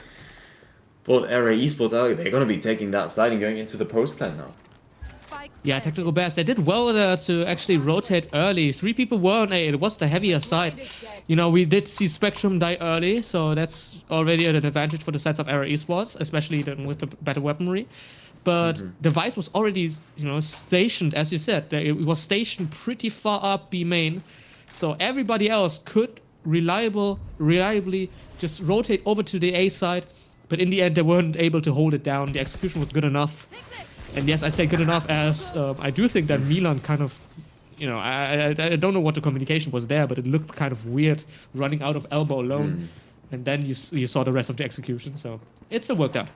But Era Esports, they're going to be taking that side and going into the post plan now. Yeah, Tactical Bears, they did well to actually rotate early. 3 people were on A. It was the heavier side. You know, we did see Spectrum die early, so that's already an advantage for the sides of Era Esports, especially then with the better weaponry. But the Vice was already, you know, stationed, as you said. It was stationed pretty far up B main, so everybody else could reliably just rotate over to the A side. But in the end, they weren't able to hold it down. The execution was good enough. And yes, I say good enough as I do think that Milan kind of, you know, I don't know what the communication was there, but it looked kind of weird running out of elbow alone. And then you saw the rest of the execution. So it still worked out.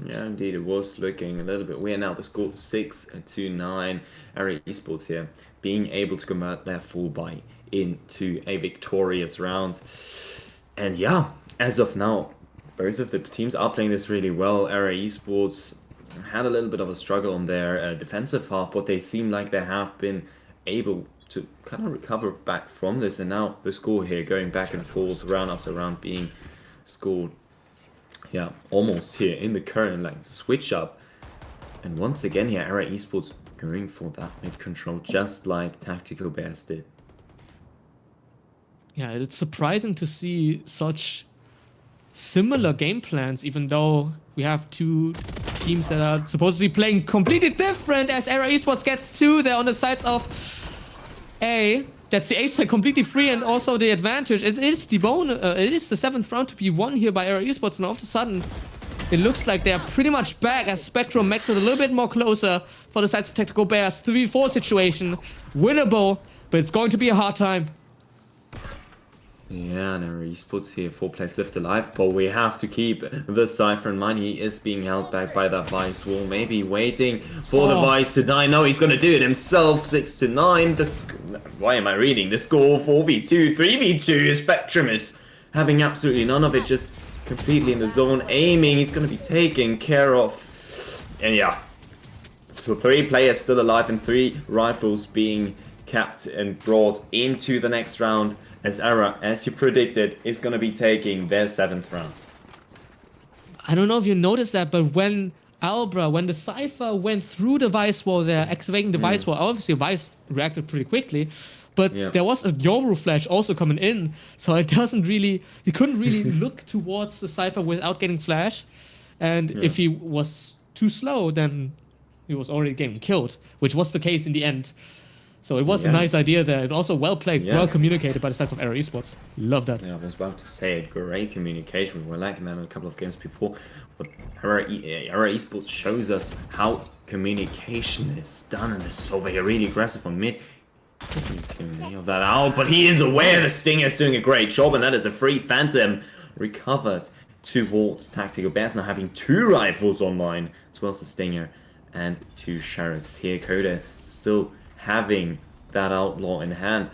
Yeah, indeed, it was looking a little bit weird now. The score 6-9. Era Esports here being able to convert their full buy into a victorious round. And yeah, as of now, both of the teams are playing this really well. Era Esports had a little bit of a struggle on their defensive half, but they seem like they have been able to kind of recover back from this. And now the score here going back and forth, round after round, being scored, yeah, almost here in the current like switch up. And once again here, Era Esports going for that mid control, just like Tactical Bears did. Yeah, it's surprising to see such similar game plans, even though we have 2 teams that are supposedly playing completely different. As Era Esports gets 2, they're on the sides of A. That's the A side completely free, and also the advantage. It is the it is the 7th round to be won here by Era Esports, and all of a sudden it looks like they're pretty much back as Spectrum makes it a little bit more closer for the sides of Tactical Bears. 3v4 situation, winnable, but it's going to be a hard time. Yeah, and our Esports here, 4 players left alive, but we have to keep the Cypher in mind. He is being held back by that Vice wall, maybe waiting for the Vice to die. No, he's going to do it himself, 6-9. Why am I reading? The score 4v2, 3v2. Spectrum is having absolutely none of it, just completely in the zone, aiming. He's going to be taken care of. And yeah, so 3 players still alive and 3 rifles being kept and brought into the next round, as Era, as you predicted, is going to be taking their 7th round. I don't know if you noticed that, but when the Cypher went through the Vice wall there, activating the Vice wall, obviously Vice reacted pretty quickly, but there was a Yoru flash also coming in, so he couldn't really look towards the Cypher without getting flash, and if he was too slow, then he was already getting killed, which was the case in the end. So it was a nice idea there, and also well played, well communicated by the sides of Era Esports. Love that. Yeah, I was about to say it. Great communication. We were lacking that in a couple of games before, but Era Esports shows us how communication is done, and they're so really aggressive on mid. You can nail that out, but he is aware the Stinger is doing a great job, and that is a free Phantom recovered towards Tactical Bears, now having 2 rifles online, as well as the Stinger and 2 Sheriffs here. Coda still having that Outlaw in hand.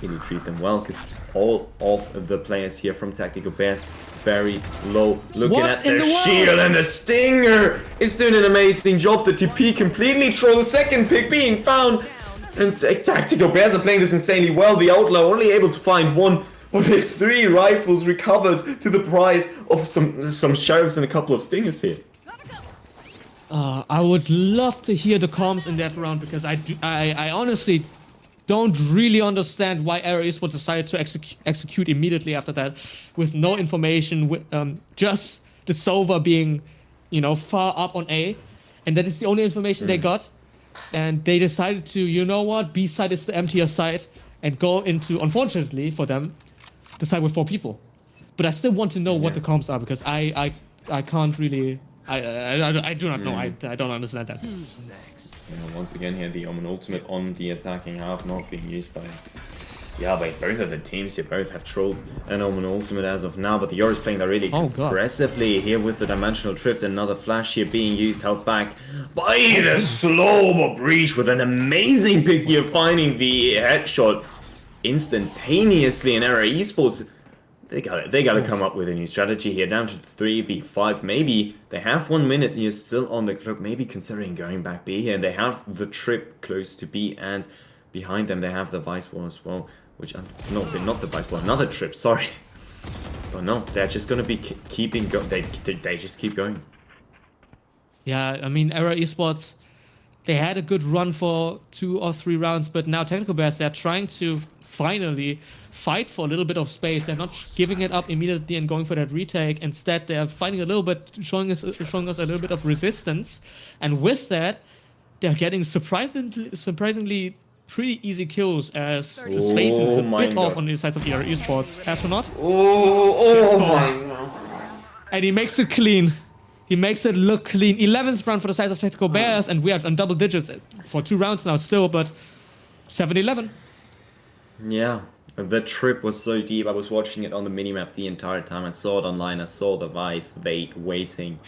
Really treat them well, because all of the players here from Tactical Bears very low. Looking at their shield, and the Stinger is doing an amazing job. The TP completely throws the second pick being found, and Tactical Bears are playing this insanely well. The Outlaw only able to find 1, but his 3 rifles recovered to the price of some Sheriffs and a couple of Stingers here. I would love to hear the comms in that round, because I honestly don't really understand why Era Esports decided to execute immediately after that, with no information, with just the Sova being, far up on A, and that is the only information they got, and they decided to, you know what, B side is the emptier side, and go into, unfortunately for them, the side with 4 people. But I still want to know what the comms are, because I can't really. I do not know. I don't understand that. Who's next? Once again here, the Omen ultimate on the attacking half, not being used by both of the teams here. Both have trolled an Omen ultimate as of now, but the Yoru is playing that really aggressively here with the Dimensional Drift. Another flash here being used, held back by the slow breach with an amazing pick here, finding the headshot instantaneously in Era Esports. They got to come up with a new strategy here, down to 3v5. Maybe they have 1 minute here still on the clock, maybe considering going back B here. They have the trip close to B, and behind them they have the Vice wall as well, which no, they're not the Vice wall, another trip, sorry. But no, they're just going to be keeping going. They just keep going. Yeah, I mean, Era Esports, they had a good run for 2 or 3 rounds, but now Tactical Bears, they're trying to finally fight for a little bit of space. They're not giving it up immediately and going for that retake. Instead, they're fighting a little bit, showing us a little bit of resistance. And with that, they're getting surprisingly pretty easy kills, as the spacing is a bit off on the sides of Era Esports. Astronaut. Oh my God. And he makes it clean. He makes it look clean. 11th round for the sides of Tactical Bears, and we are on double digits for 2 rounds now still, but 7-11. Yeah, the trip was so deep. I was watching it on the minimap the entire time. I saw it online. I saw the Vice waiting.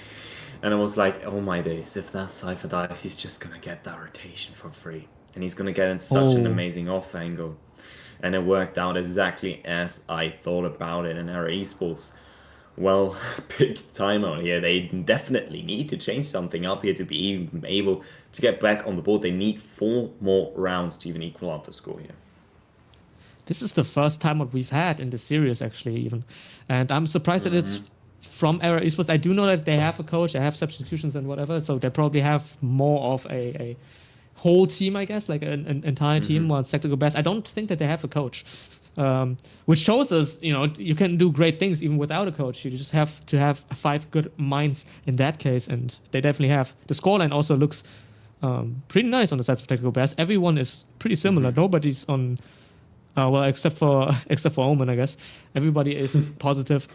And I was like, oh my days, if that Cypher dies, he's just going to get that rotation for free. And he's going to get in such an amazing off angle. And it worked out exactly as I thought about it. And Era Esports, well, big time out here. They definitely need to change something up here to be even able to get back on the board. They need 4 more rounds to even equal out the score here. This is the first time what we've had in the series, actually, even. And I'm surprised that it's from Era Esports. I do know that they have a coach, they have substitutions and whatever, so they probably have more of a whole team, I guess, like an entire team, while Tactical Bears, I don't think that they have a coach. Which shows us, you can do great things even without a coach. You just have to have 5 good minds in that case, and they definitely have. The scoreline also looks pretty nice on the sides of Tactical Bears. Everyone is pretty similar. Nobody's on... well, except for Omen, I guess. Everybody is positive,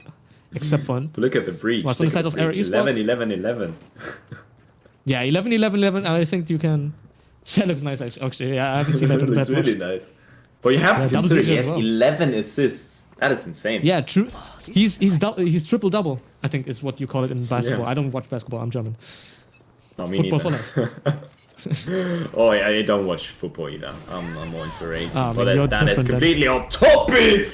except for... But look at the breach. What's on the side of Era Esports? 11-11-11. Yeah, 11-11-11. I think you can... That looks nice, actually. Yeah, I haven't seen that in that really much. nice. But you have to consider he has 11 assists That is insane. Yeah, true. He's triple double. I think is what you call it in basketball. Yeah. I don't watch basketball. I'm German. No, me Football neither. for life. Oh yeah, I don't watch football either. I'm more into racing. Ah, but you're that is different then. completely off topic!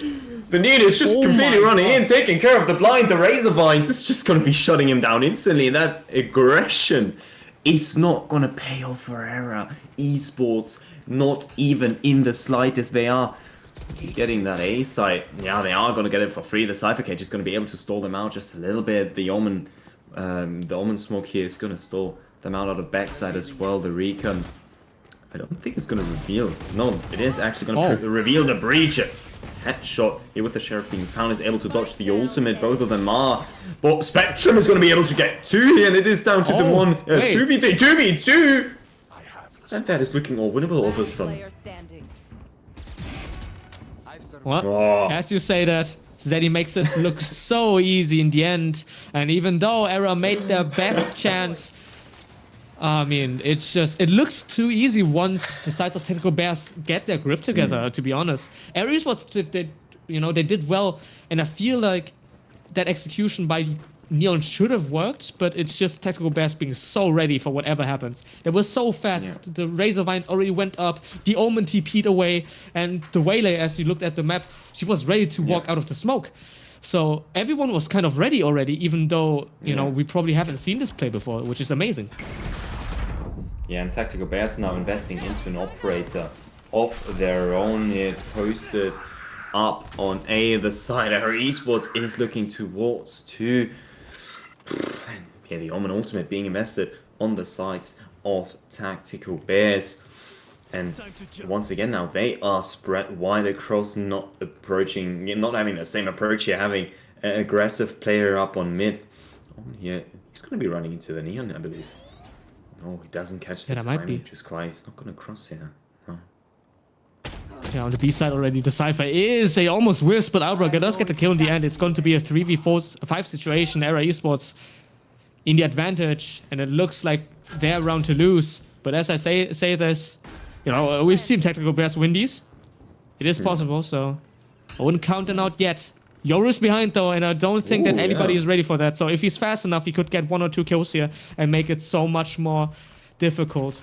The need is just Oh completely my running God. in, taking care of the blind, the razor vines. It's just gonna be shutting him down instantly. That aggression is not gonna pay off for Era Esports, not even in the slightest. They are getting that A site. Yeah, they are gonna get it for free. The Cypher Cage is gonna be able to stall them out just a little bit. The Omen smoke here is gonna stall them out of backside as well. The Recon, I don't think it's gonna reveal. No, it is actually gonna reveal the breach. Headshot here with the Sheriff being found, is able to dodge the ultimate. Both of them are. But Spectrum is going to be able to get 2 here, and it is down to the 2v3, 2v2! And that is looking all winnable all of a sudden. What? Oh. As you say that, Zeddy makes it look so easy in the end. And even though Era made their best chance, I mean, it looks too easy once the sides of Tactical Bears get their grip together, to be honest. Ares they did well, and I feel like that execution by Neon should have worked, but it's just Tactical Bears being so ready for whatever happens. They were so fast, the Razor Vines already went up, the Omen TP'd away, and the Waylay, as you looked at the map, she was ready to walk out of the smoke. So everyone was kind of ready already, even though, you know, we probably haven't seen this play before, which is amazing. Yeah, and Tactical Bears now investing into an operator of their own. It's posted up on A. The side our Esports is looking towards 2. And yeah, the Omen ultimate being invested on the sides of Tactical Bears. And once again now they are spread wide across, not having the same approach here, having an aggressive player up on mid. On here, he's going to be running into the Neon, I believe. No, he doesn't catch the timing, which is why he's not going to cross here. No. Yeah, on the B side already, the Cypher is a almost wisp, but Albrook does get the kill in the end. It's going to be a 3v5 situation. Era Esports in the advantage, and it looks like they're around to lose. But as I say this, you know, we've seen Tactical Bears win these. It is possible, so I wouldn't count them out yet. Yoru's behind though, and I don't think that anybody is ready for that. So if he's fast enough, he could get 1 or 2 kills here and make it so much more difficult.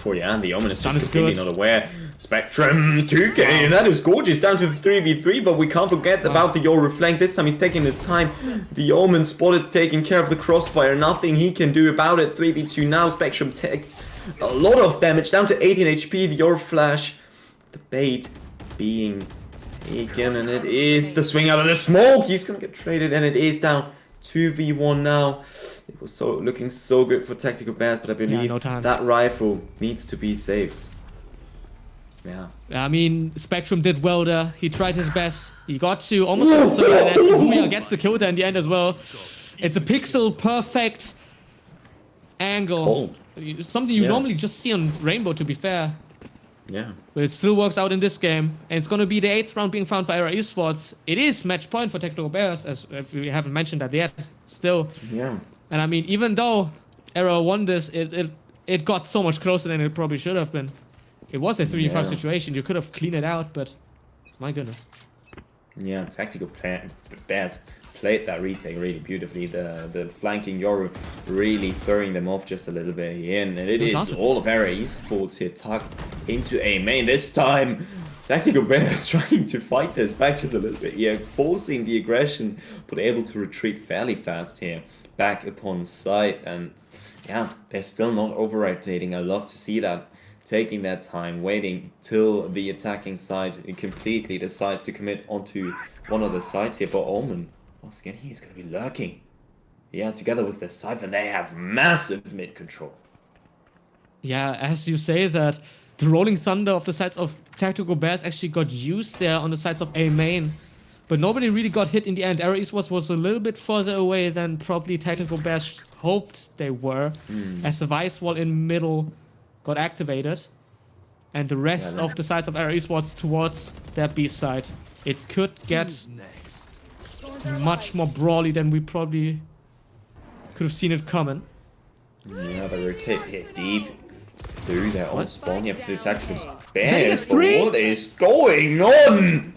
Oh yeah, and the Omen is just completely not aware. Spectrum 2k, and that is gorgeous, down to the 3v3, but we can't forget about the Yoru flank. This time he's taking his time. The Omen spotted, taking care of the crossfire. Nothing he can do about it. 3v2 now. Spectrum takes a lot of damage, down to 18 HP. The Yoru flash, the bait being taken, and it is the swing out of the smoke. He's gonna get traded, and it is down 2v1 now. It was looking so good for Tactical Bears, but I believe that rifle needs to be saved. Yeah. I mean, Spectrum did well there. He tried his best. He got to almost got the third, and Booyah gets the kill there in the end as well. It's a pixel perfect angle. Something you normally just see on Rainbow, to be fair. Yeah. But it still works out in this game. And it's going to be the 8th round being found for Era Esports. It is match point for Tactical Bears, as if we haven't mentioned that yet. Still. Yeah. And I mean, even though Era won this, it got so much closer than it probably should have been. It was a 3v5 situation. You could have cleaned it out, but my goodness. Yeah, Tactical Bears played that retake really beautifully. The flanking Yoru really throwing them off just a little bit here. And it is all of Era Esports here tucked into a main. This time, Tactical Bears trying to fight this back just a little bit here, forcing the aggression, but able to retreat fairly fast here, back upon site. And yeah, they're still not over-rotating. I love to see that. Taking their time, waiting till the attacking side completely decides to commit onto one of the sides here. But Omen, once again, he's going to be lurking. Yeah, together with the Cypher, they have massive mid control. Yeah, as you say that, the Rolling Thunder of the sides of Tactical Bears actually got used there on the sides of A main. But nobody really got hit in the end. Era Esports was a little bit further away than probably Tactical Bears hoped they were. As the Vice Wall in middle got activated, and the rest of the sides of Era Esports towards their B side. It could get much more brawly than we probably could have seen it coming. Yeah, they rotate here deep through their own spawn here for the Tactical Bears. What is going on?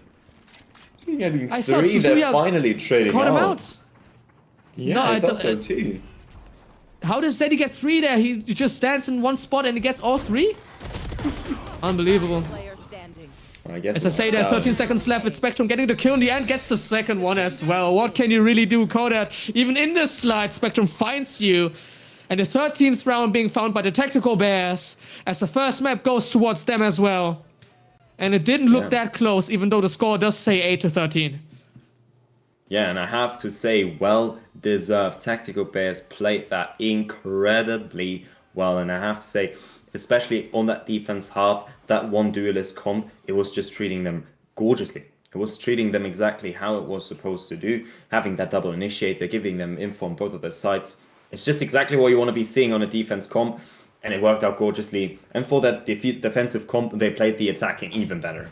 Getting I thought 3, they're Suzuya finally trading caught him out. out. Yeah, No, I thought don't- so too. How does Zeddy get 3 there? He just stands in one spot and he gets all 3? Unbelievable. Player standing. I guess As I say, there are 13 seconds left with Spectrum getting the kill in the end, gets the second one as well. What can you really do, Kodat? Even in this slide, Spectrum finds you. And the 13th round being found by the Tactical Bears as the first map goes towards them as well. And it didn't look that close, even though the score does say 8-13. Yeah, and I have to say, well deserved. Tactical Bears played that incredibly well, and I have to say, especially on that defense half, that one duelist comp, it was just treating them gorgeously. It was treating them exactly how it was supposed to do, having that double initiator, giving them info on both of their sides. It's just exactly what you want to be seeing on a defense comp, and it worked out gorgeously. And for that defensive comp, they played the attacking even better.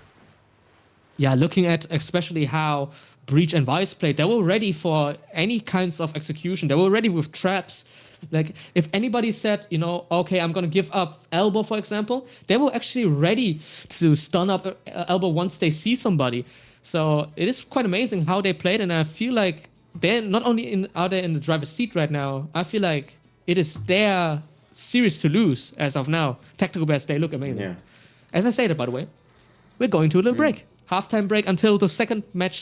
Yeah, looking at especially how Breach and Vice played, they were ready for any kinds of execution. They were ready with traps. Like, if anybody said, you know, okay, I'm going to give up Elbow, for example, they were actually ready to stun up Elbow once they see somebody. So it is quite amazing how they played, and I feel like they're not only are they in the driver's seat right now, I feel like it is their series to lose as of now. Tactical Bears, they look amazing. Yeah. As I say that, by the way, we're going to a little break. Halftime break until the second map,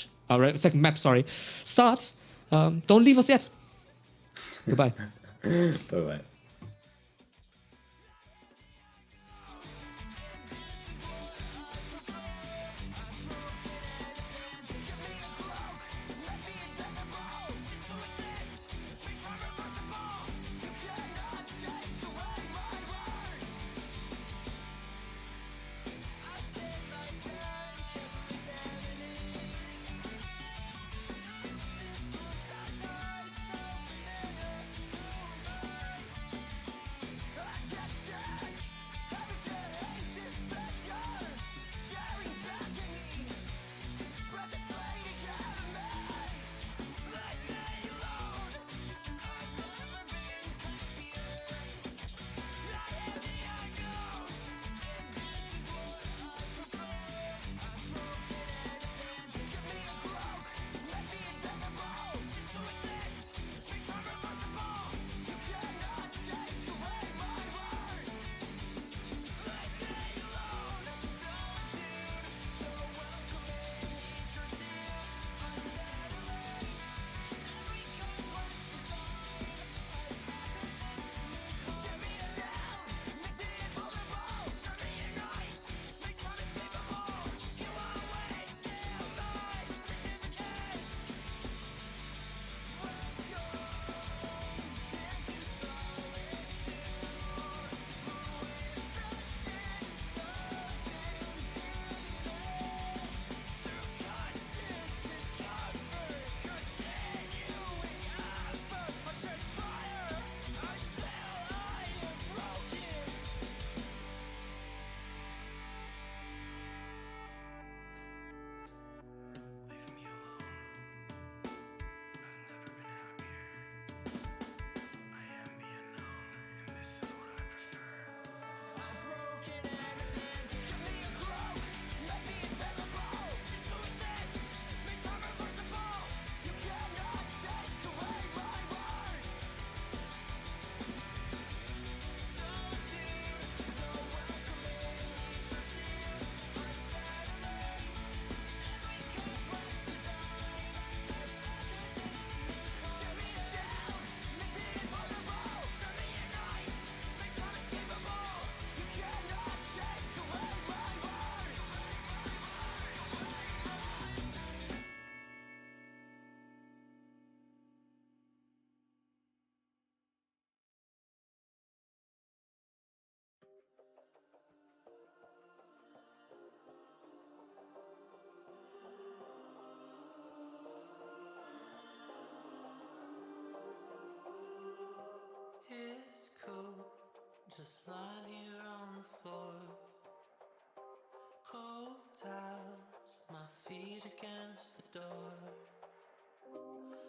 starts. Don't leave us yet. Goodbye. Bye-bye. It's cool, just lying here on the floor. Cold towels, my feet against the door.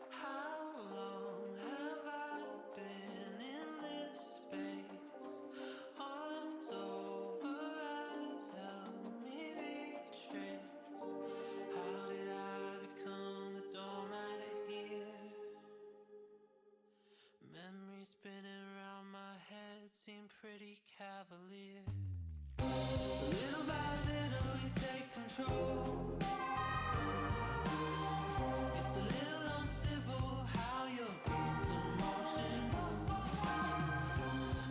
How long have I been in this space? Arms over eyes, help me retrace. How did I pretty cavalier. Little by little you take control. It's a little uncivil how your game's in motion.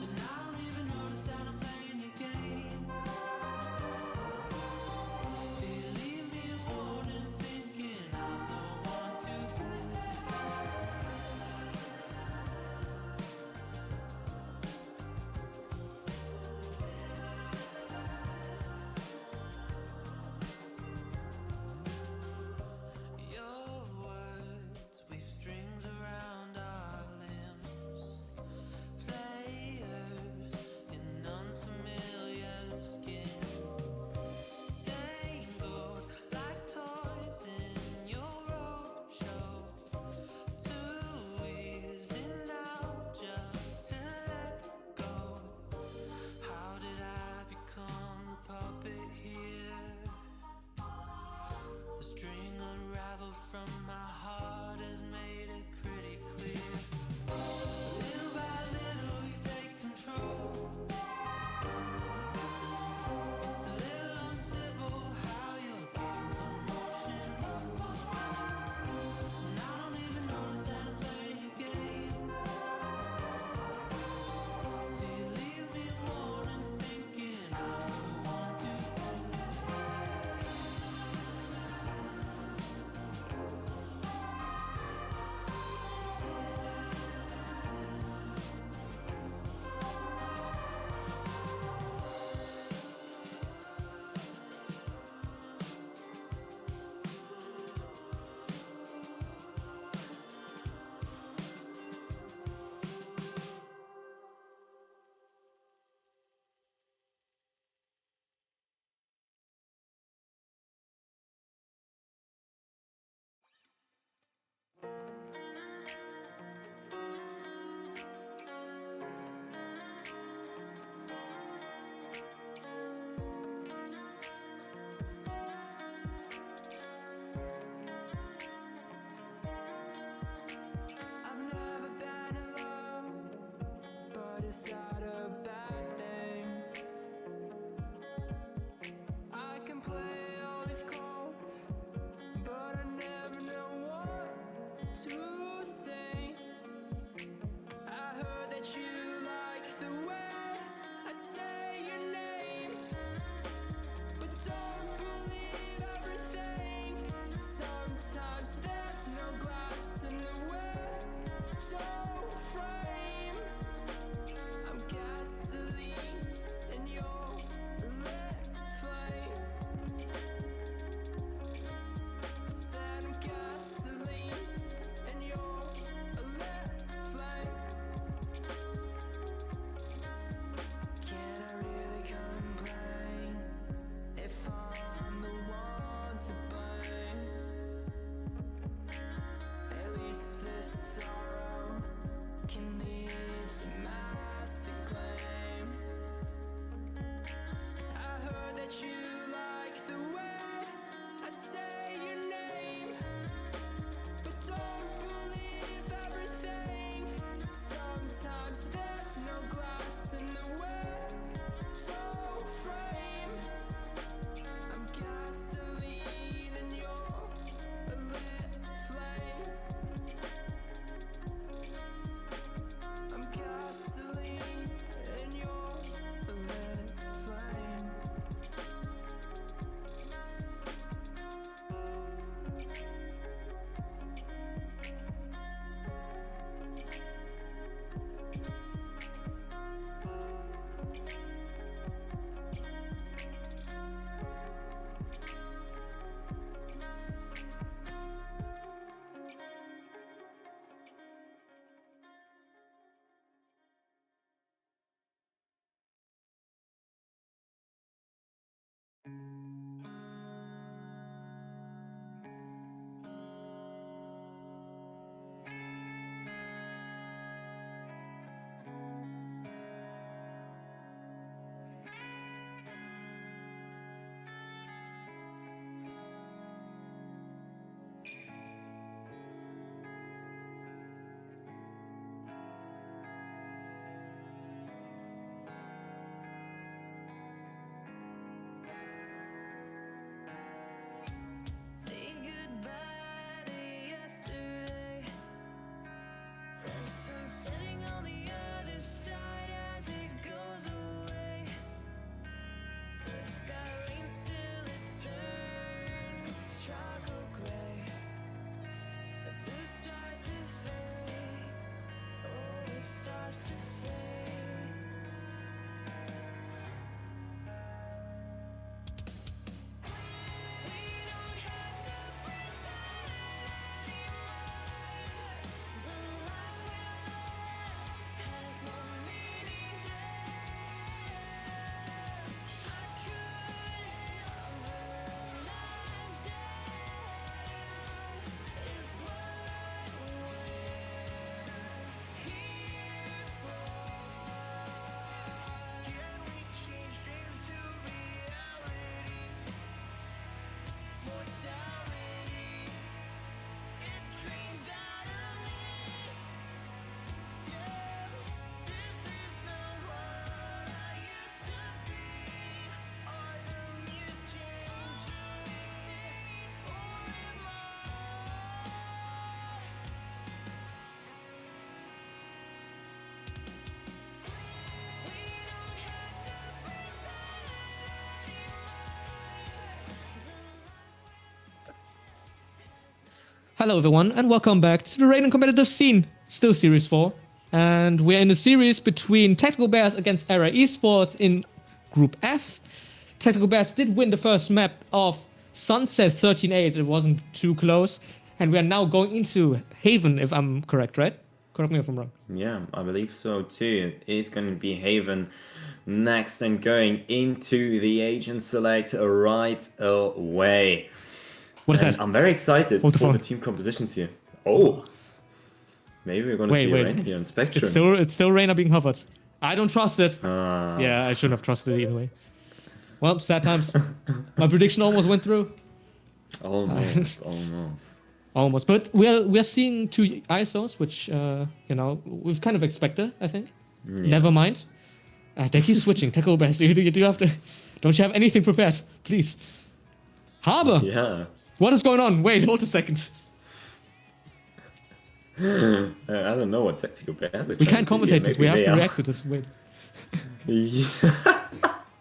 And I don't even notice that I'm playing your game. Do you leave me a warning thinking I'm the one to Your words weave strings around our limbs. Players in unfamiliar skin, dangled like toys in your roadshow. Too easy now just to let go. How did I become the puppet here? The string unraveled from my heart has made it pretty clear. Little by little you take control. It's a little uncivil how your game's in motion. And I don't even notice that I'm playing your game. Do you leave me a warning thinking I'm the one to I've never been in love, but is that a bad thing? I can play all these chords, but I never know what to sing. I heard that you like the way I say your name, but don't believe everything. Sometimes there's no glass in the window frame. I'm gasoline in your lit flame. I said I'm gasoline in your lit flame. Can I really complain if I'm the one to blame? At least this sorrow can lead to mass acclaim. I heard that you like the way I say your name, but don't believe everything. Sometimes there's no glass in the window frame. I'm gasoline in your lit flame. I'm gasoline in your lit flame. Hello everyone, and welcome back to the Raid and Competitive Scene, still Series 4. And we're in a series between Tactical Bears against Era Esports in Group F. Tactical Bears did win the first map of Sunset 13-8, it wasn't too close. And we are now going into Haven, if I'm correct, right? Correct me if I'm wrong. Yeah, I believe so too. It is going to be Haven next and going into the agent select right away. What is And that? I'm very excited Hold the for phone. the team compositions here. Oh, maybe we're going to see Rain here on Spectrum. It's still Reyna being hovered. I don't trust it. Ah. Yeah, I shouldn't have trusted it anyway. Well, sad times. My prediction almost went through. Almost. Almost, but we're seeing two ISOs, which we've kind of expected. I think. Yeah. Never mind. They keep switching. Tackle Bears. You do have to. Don't you have anything prepared, please? Harbor. Yeah. What is going on? Wait, hold a second. I don't know what Tactical Bears are We trying can't to do commentate here. this. We Maybe have to they react to this. Wait. Yeah.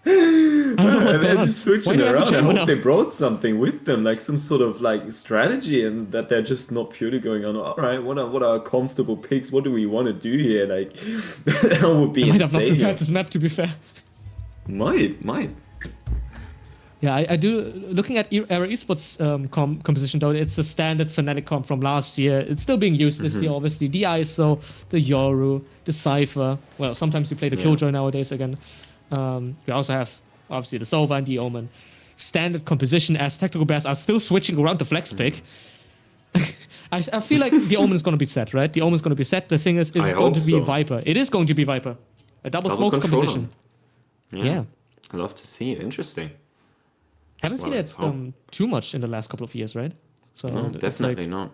I don't know what's They're going on. just Why switching do we have a around. I channel hope now? they brought something with them, like some sort of like strategy, and that they're just not purely going on. All right, what are our comfortable picks? What do we want to do here? Like that would be I might have not insane. prepared this map, to be fair. Might. Yeah, I do. Looking at Era Esports composition, though, it's a standard Fnatic comp from last year. It's still being used this year, obviously. The ISO, the Yoru, the Cypher. Well, sometimes you play the Killjoy nowadays again. We also have, obviously, the Sova and the Omen. Standard composition, as Tactical Bears are still switching around the flex pick. I feel like the Omen is going to be set, right? The Omen is going to be set. The thing is, it's I going to hope be so. Viper. It is going to be Viper. A double smokes controller. composition. Yeah. Yeah. I love to see it. Interesting. Haven't seen let's it hope. too much in the last couple of years, right? So No, it's definitely like, not.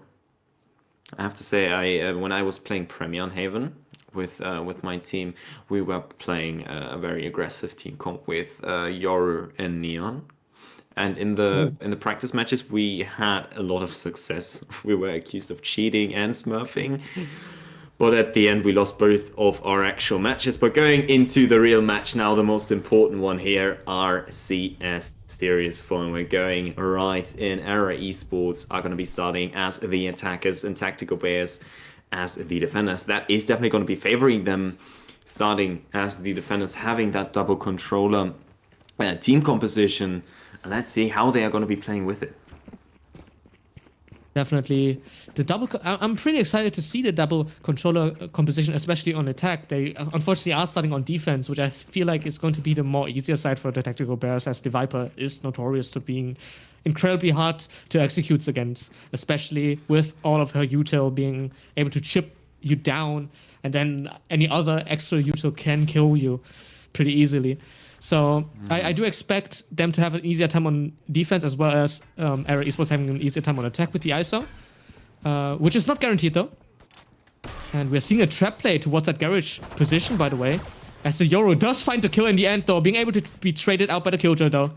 I have to say, I when I was playing Premier on Haven with my team, we were playing a very aggressive team comp with Yoru and Neon. And in the practice matches, we had a lot of success. We were accused of cheating and smurfing. But at the end, we lost both of our actual matches. But going into the real match now, the most important one here, RCS Series IV. And we're going right in. Era Esports are going to be starting as the attackers and Tactical Bears as the defenders. That is definitely going to be favoring them starting as the defenders, having that double controller team composition. And let's see how they are going to be playing with it. definitely the double. I'm pretty excited to see the double controller composition, especially on attack. They unfortunately are starting on defense, which I feel like is going to be the more easier side for the Tactical Bears, as the Viper is notorious to being incredibly hard to execute against, especially with all of her util being able to chip you down, and then any other extra util can kill you pretty easily. So I do expect them to have an easier time on defense, as well as Era Esports having an easier time on attack with the ISO, which is not guaranteed though. And we're seeing a trap play towards that garage position, by the way, as the Yoru does find the kill in the end though, being able to be traded out by the Killjoy though.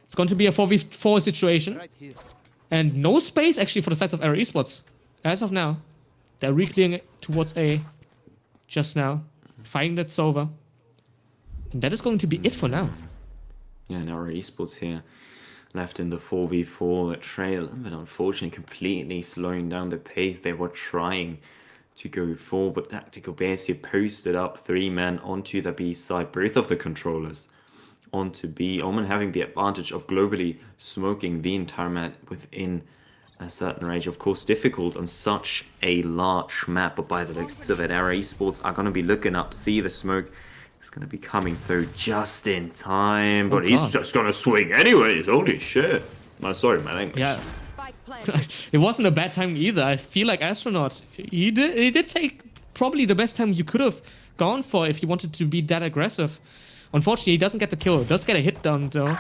It's going to be a 4v4 situation, and no space actually for the sides of Era Esports as of now. They're re-clearing it towards A just now, finding that Sova. And that is going to be it for now. Yeah, and our esports here left in the 4v4 trail, but unfortunately completely slowing down the pace. They were trying to go forward, but Tactical Bears here posted up 3 men onto the B side, both of the controllers onto B. Omen having the advantage of globally smoking the entire map within a certain range. Of course, difficult on such a large map, but by the looks of it, Era Esports are going to be looking up, see the smoke. It's going to be coming through just in time, but he's just going to swing anyways. Holy shit. Oh, sorry, my language. Yeah. It wasn't a bad time either. I feel like Astronaut, he did take probably the best time you could have gone for if you wanted to be that aggressive. Unfortunately, he doesn't get the kill. Does get a hit down though.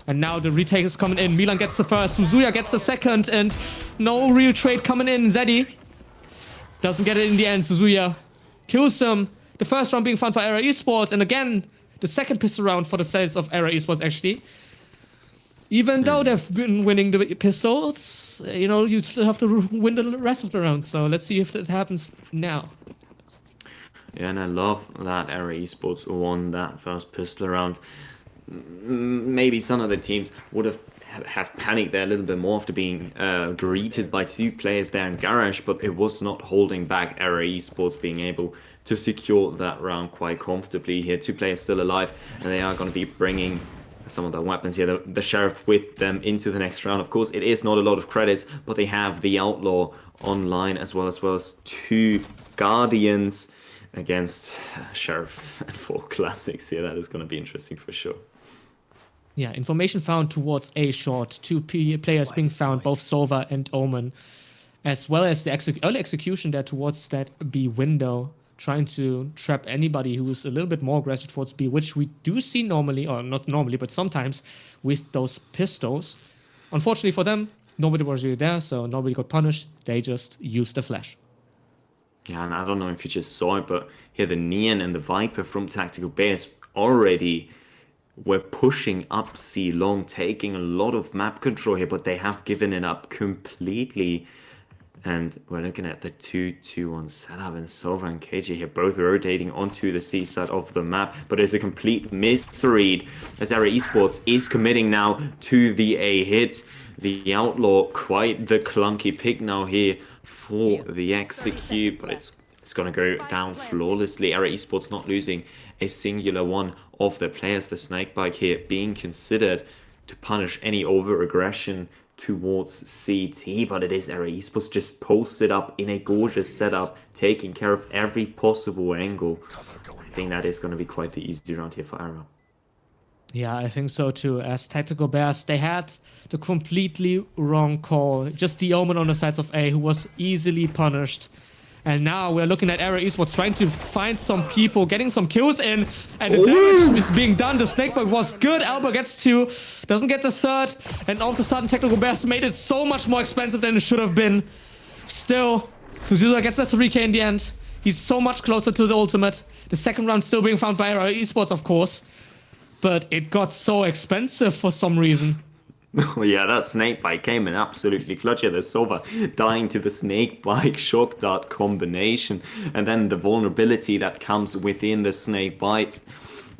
And now the retake is coming in. Milan gets the first, Suzuya gets the second, and no real trade coming in. Zeddy doesn't get it in the end. Suzuya kills him. The first round being found for Era Esports, and again, the second pistol round for the sales of Era Esports, actually. Even though they've been winning the pistols, you still have to win the rest of the rounds. So let's see if that happens now. Yeah, and I love that Era Esports won that first pistol round. maybe some of the teams would have panicked there a little bit more after being greeted by 2 players there in Garage, but it was not holding back Era Esports being able to secure that round quite comfortably here. 2 players still alive, and they are going to be bringing some of the weapons here, the Sheriff with them into the next round. Of course, it is not a lot of credits, but they have the Outlaw online as well as 2 Guardians against Sheriff and 4 Classics here. That is going to be interesting for sure. Yeah, information found towards A short. 2 players being found, both Sova and Omen, as well as the early execution there towards that B window, trying to trap anybody who's a little bit more aggressive towards B, which we do see normally, or not normally, but sometimes with those pistols. Unfortunately for them, nobody was really there, so nobody got punished. They just used the flash. Yeah, and I don't know if you just saw it, but here the Neon and the Viper from Tactical Bears already were pushing up C long, taking a lot of map control here, but they have given it up completely. And we're looking at the 2-2-1 setup, and Sova and KJ here both rotating onto the C side of the map, but it's a complete misread as Era Esports is committing now to the A hit. The Outlaw, quite the clunky pick now here for the execute, but it's going to go down flawlessly. Era Esports not losing a singular one of their players. The Snakebite here being considered to punish any over-aggression towards CT, but it is Era Esports just posted up in a gorgeous setup, taking care of every possible angle. I think that is going to be quite the easy round here for Era. Yeah, I think so too. As Tactical Bears, they had the completely wrong call. Just the Omen on the sides of A, who was easily punished. And now we're looking at Era Esports trying to find some people, getting some kills in, and the damage is being done. The Snakebite was good. Alba gets 2, doesn't get the 3rd, and all of a sudden Tactical Bears made it so much more expensive than it should have been. Still, Xyla gets the 3k in the end. He's so much closer to the ultimate. The second round still being found by Era Esports, of course. But it got so expensive for some reason. Oh yeah, that Snakebite came in absolutely clutch here. The Sova dying to the Snakebite shock dart combination, and then the vulnerability that comes within the Snakebite.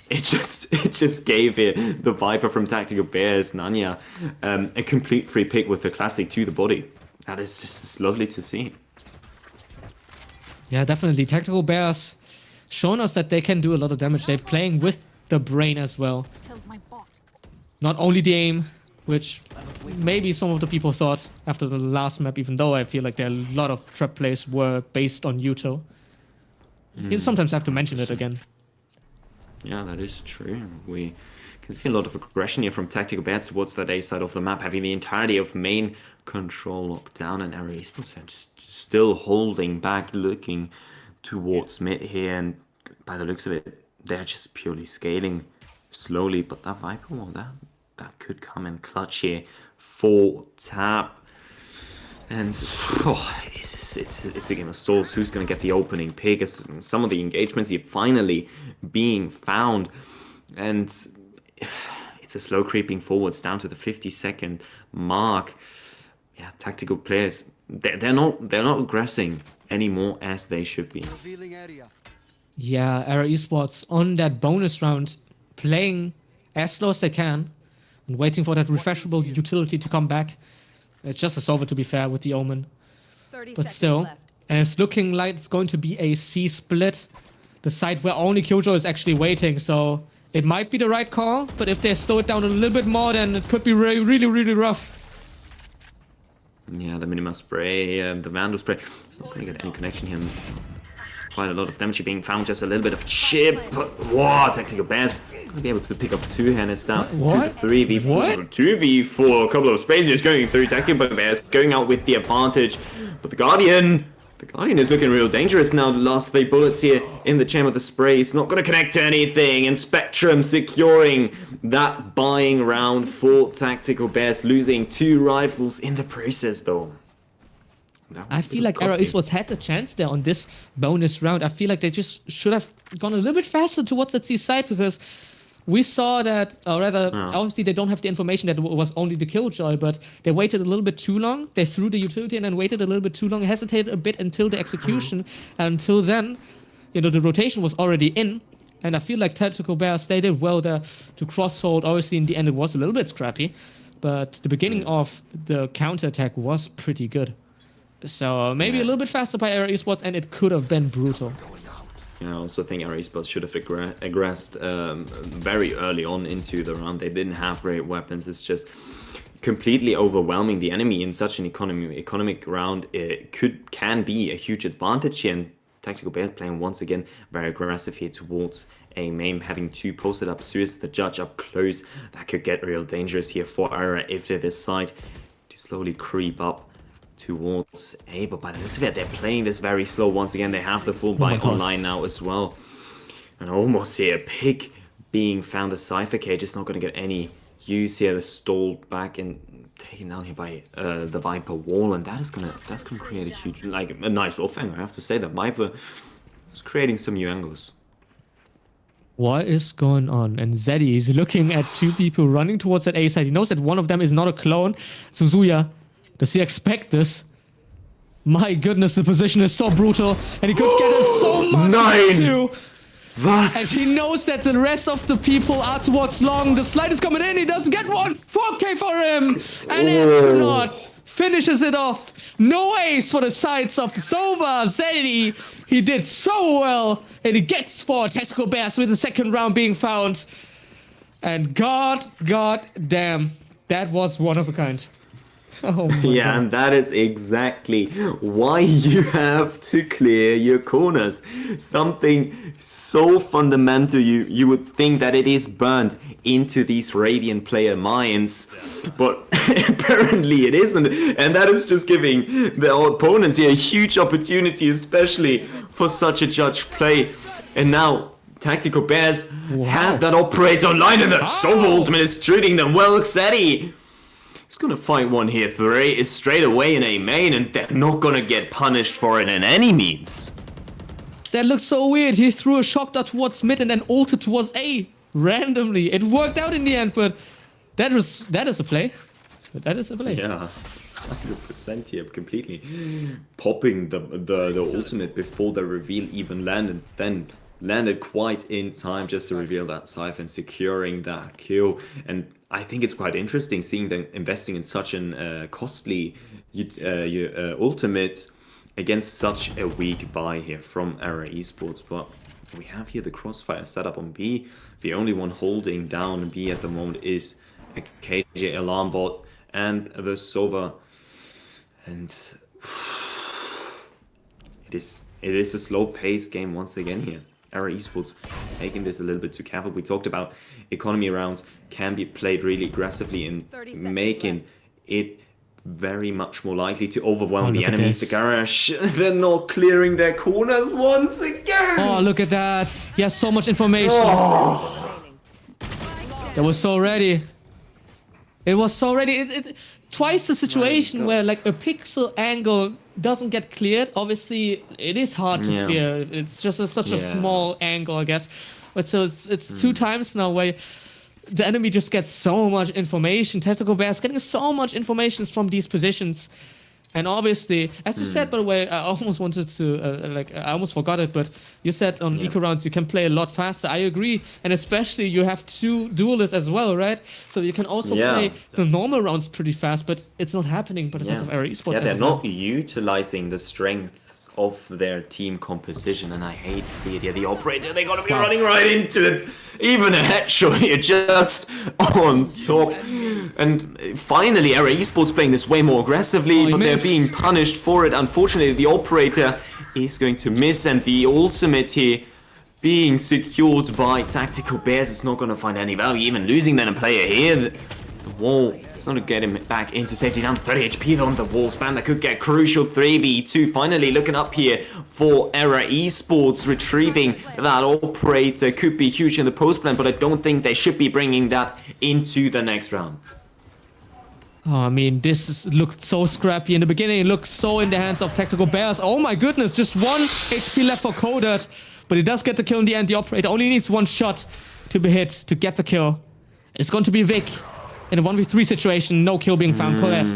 It just gave it the Viper from Tactical Bears, Nanya, a complete free pick with the classic to the body. That is just lovely to see. Yeah, definitely. Tactical Bears shown us that they can do a lot of damage. They're playing with the brain as well. Not only the aim, which maybe some of the people thought after the last map, even though I feel like there are a lot of trap plays were based on Yuto. You sometimes have to mention it again. Yeah, that is true. We can see a lot of aggression here from Tactical Bears towards that A side of the map, having the entirety of main control locked down, and Era Esports still holding back, looking towards mid here, and by the looks of it, they're just purely scaling slowly, but that Viper wall, that could come in clutch here for Tap. And it's a game of souls. Who's going to get the opening pick? As some of the engagements here finally being found, and it's a slow creeping forwards down to the 50-second mark. Yeah, tactical players, they're not aggressing anymore as they should be. Yeah, Era Esports on that bonus round, playing as slow as they can and waiting for that refreshable utility to come back. It's just a Sova, to be fair, with the Omen. But still, and it's looking like it's going to be a C split. The side where only Killjoy is actually waiting, so it might be the right call, but if they slow it down a little bit more, then it could be really, really rough. Yeah, the Minima spray, the Vandal spray, it's not going to get any connection here. Quite a lot of damage being found, just a little bit of chip, but wow, Tactical Bears going to be able to pick up 2-handed down. What? 3v4, What? 2v4, a couple of spaces going through. Tactical Bears going out with the advantage, but the Guardian is looking real dangerous now. The last 3 bullets here in the chamber of the spray. It's not going to connect to anything, and Spectrum securing that buying round for Tactical Bears, losing 2 rifles in the process though. I feel like Era Esports had the chance there on this bonus round. I feel like they just should have gone a little bit faster towards that C side, because we saw that, or rather, obviously they don't have the information that it was only the Killjoy, but they waited a little bit too long. They threw the utility and then waited a little bit too long, hesitated a bit until the execution. And until then, the rotation was already in, And I feel like Tactical Bears, they did well there to cross-hold. Obviously, in the end, it was a little bit scrappy. But the beginning of the counter-attack was pretty good. So maybe a little bit faster by RR Esports, and it could have been brutal. I also think RR Esports should have aggressed very early on into the round. They didn't have great weapons. It's just completely overwhelming the enemy in such an economic round. It can be a huge advantage here. And Tactical Bears playing once again very aggressive here towards a main, having 2 posted up Suez, the judge up close. That could get real dangerous here for RR if they decide to slowly creep up towards A. But by the looks of it, they're playing this very slow once again. They have the full buy online now as well. And I almost see a pick being found. The Cypher Cage is not going to get any use here. They're stalled back and taken down here by the Viper wall, and that's gonna create a huge, like, a nice offense. I have to say that Viper is creating some new angles. What is going on? And Zeddy is looking at 2 people running towards that A side. He knows that one of them is not a clone. Suzuya, does he expect this? My goodness, the position is so brutal, and he could get in so much too. Was? And he knows that the rest of the people are towards long. The slide is coming in. He doesn't get one. 4K for him. And Astronaut finishes it off. No ace for the sides of the Sova. Zeddy, he did so well. And he gets 4 Tactical Bears with the second round being found. And god damn, that was one of a kind. Oh my God. And that is exactly why you have to clear your corners. Something so fundamental, you would think that it is burned into these Radiant player minds, but apparently it isn't. And that is just giving the opponents here a huge opportunity, especially for such a judge play. And now Tactical Bears has that operator online, and that Sova ultimate is treating them well. Xetti, he's gonna fight one here. 3 is straight away in a main, and they're not gonna get punished for it in any means. That looks so weird. He threw a shock dart towards mid and then ulted towards A randomly. It worked out in the end, but that is a play. That is a play. Yeah, 100% here, completely popping the ultimate before the reveal even landed. Then landed quite in time just to reveal that Cypher and securing that kill. And I think it's quite interesting seeing them investing in such an costly ultimate against such a weak buy here from RR Esports. But we have here the crossfire setup on B. The only one holding down B at the moment is a KJ alarm bot and the Sova. And it is a slow paced game once again here. RR Esports taking this a little bit too careful. We talked about economy rounds can be played really aggressively and making it very much more likely to overwhelm the enemies. The garage, they're not clearing their corners once again. Oh, look at that. He has so much information. That was so ready. It was so ready. Twice the situation where like a pixel angle doesn't get cleared. Obviously, it is hard to clear. It's just such a small angle, I guess. But so it's 2 times now where the enemy just gets so much information. Tactical Bears getting so much information from these positions. And obviously, as you said, by the way, I almost wanted to, I almost forgot it, but you said on eco rounds you can play a lot faster. I agree. And especially you have 2 duelists as well, right? So you can also play the normal rounds pretty fast, but it's not happening. But it's of RR Esports. Yeah, they're not utilizing the strengths of their team composition, and I hate to see it here. The operator, they're gonna be running right into it. Even a headshot here, just on top. And finally, RR Esports playing this way more aggressively, but they're being punished for it. Unfortunately, the operator is going to miss, and the ultimate here being secured by Tactical Bears is not going to find any value. Even losing then a player here, the wall is not going to get him back into safety. Down to 30 HP though on the wall span. That could get crucial. 3v2 finally looking up here for RR Esports. Retrieving that operator could be huge in the post plan, but I don't think they should be bringing that into the next round. Oh, I mean, looked so scrappy in the beginning. It looked so in the hands of Tactical Bears. Oh my goodness, just 1 HP left for Kodat. But he does get the kill in the end. The operator only needs 1 shot to be hit to get the kill. It's going to be Vic. in a 1v3 situation, no kill being found. Kodes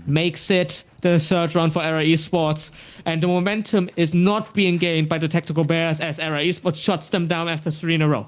makes it the third round for Era Esports. And the momentum is not being gained by the Tactical Bears as Era Esports shuts them down after 3 in a row.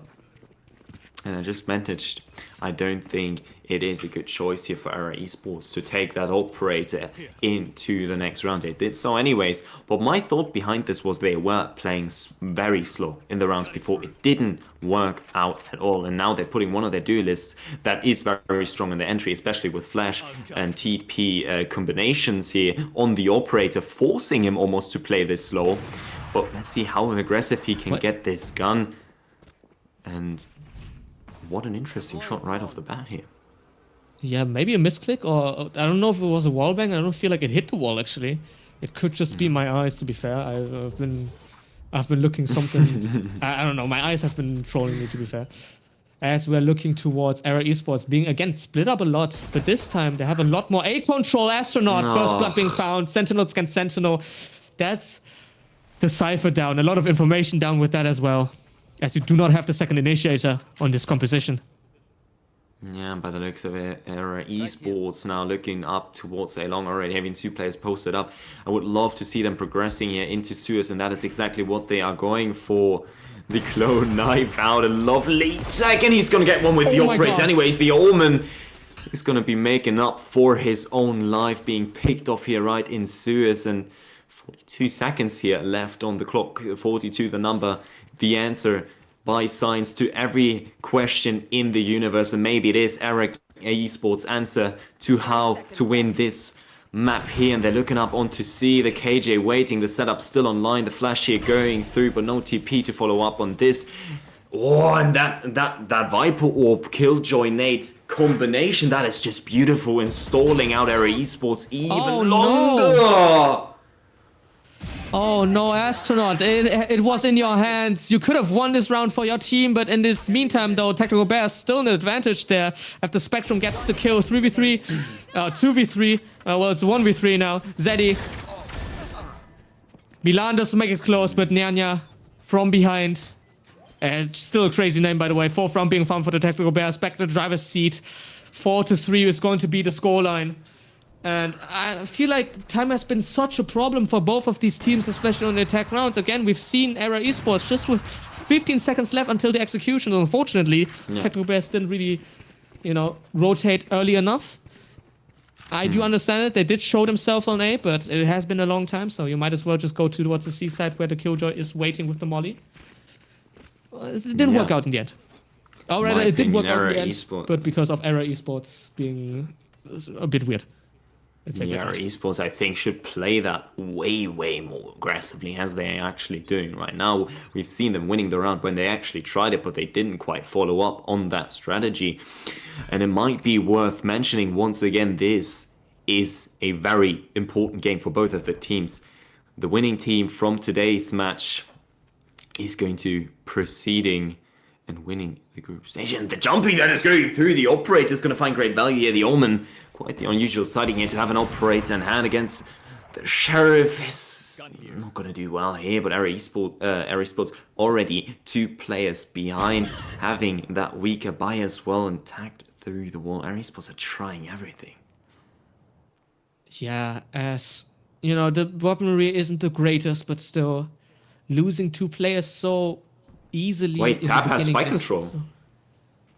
And I just mentioned, I don't think it is a good choice here for Era Esports to take that operator into the next round. They did so anyways, but my thought behind this was they were playing very slow in the rounds before. It didn't work out at all, and now they're putting one of their duelists that is very, very strong in the entry, especially with flash and TP combinations here on the operator, forcing him almost to play this slow. But let's see how aggressive he can get this gun. And what an interesting shot right off the bat here. Yeah, maybe a misclick, or I don't know if it was a wallbang. I don't feel like it hit the wall, actually. It could just be my eyes, to be fair. I've been looking something... I don't know, my eyes have been trolling me, to be fair. As we're looking towards Era Esports being, again, split up a lot. But this time, they have a lot more A-Control Astronaut. First blood being found. Sentinels against Sentinel. That's the Cypher down. A lot of information down with that as well. As you do not have the second initiator on this composition. Yeah, by the looks of it, Era Esports now looking up towards A Long, already having 2 players posted up. I would love to see them progressing here into Suez, and that is exactly what they are going for. The clone knife out, a lovely tag, and he's going to get one with the operator. Anyways, the Omen is going to be making up for his own life, being picked off here right in Suez, and 42 seconds here left on the clock. 42 the number, the answer by signs to every question in the universe, and maybe it is Era Esports' answer to how to win this map here. And they're looking up onto C, the KJ waiting, the setup still online, the flash here going through, but no TP to follow up on this. Oh, and that Viper Orb Killjoy Nate combination, that is just beautiful, installing out Era Esports even longer. No. Oh no, Astronaut, it was in your hands. You could have won this round for your team, but in this meantime, though, Tactical Bears still an advantage there. After Spectrum gets the kill, 3v3, 2v3, well, it's 1v3 now. Zeddy. Milan doesn't make it close, but Nyanya from behind. Still a crazy name, by the way. 4th round being found for the Tactical Bears. Back to the driver's seat. 4-3 is going to be the scoreline. And I feel like time has been such a problem for both of these teams, especially on the attack rounds. Again, we've seen Era Esports just with 15 seconds left until the execution. Unfortunately, Tactical Bears didn't really, rotate early enough. I do understand it. They did show themselves on A, but it has been a long time, so you might as well just go towards the C side where the Killjoy is waiting with the molly. It didn't work out in the end. Or rather, it did work out in the end, but because of Era Esports being a bit weird. Yeah, Esports, I think, should play that way, way more aggressively as they are actually doing right now. We've seen them winning the round when they actually tried it, but they didn't quite follow up on that strategy. And it might be worth mentioning once again, this is a very important game for both of the teams. The winning team from today's match is going to proceeding and winning the group stage. And the jumping that is going through, the operator is going to find great value here. The Omen, quite the unusual sighting here to have an operator in hand against the Sheriff. Is not going to do well here, but Era Esports already 2 players behind, having that weaker buy as well and tagged through the wall. Era Esports are trying everything. Yeah, as the weaponry isn't the greatest, but still losing 2 players so easily. Wait, Tab has spike control.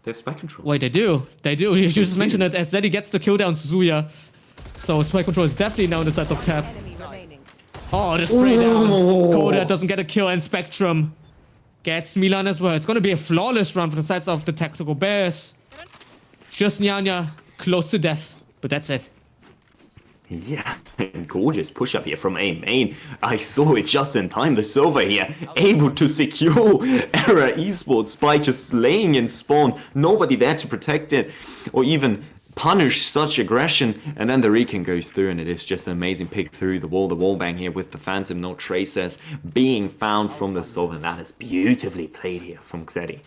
They have spike control. Wait, they do. You just mentioned it as Zeddy gets the kill down Suzuya. So spike control is definitely now on the sides of Tab. Oh, the spray down. Koda doesn't get a kill, and Spectrum gets Milan as well. It's going to be a flawless run for the sides of the Tactical Bears. Just Nyanya close to death, but that's it. Yeah, gorgeous push-up here from A main. I saw it just in time. The Sova here able to secure Era Esports by just slaying in spawn. Nobody there to protect it or even punish such aggression. And then the Recon goes through, and it is just an amazing pick through the wall bang here with the Phantom. No traces being found from the Sova. That is beautifully played here from Xedi.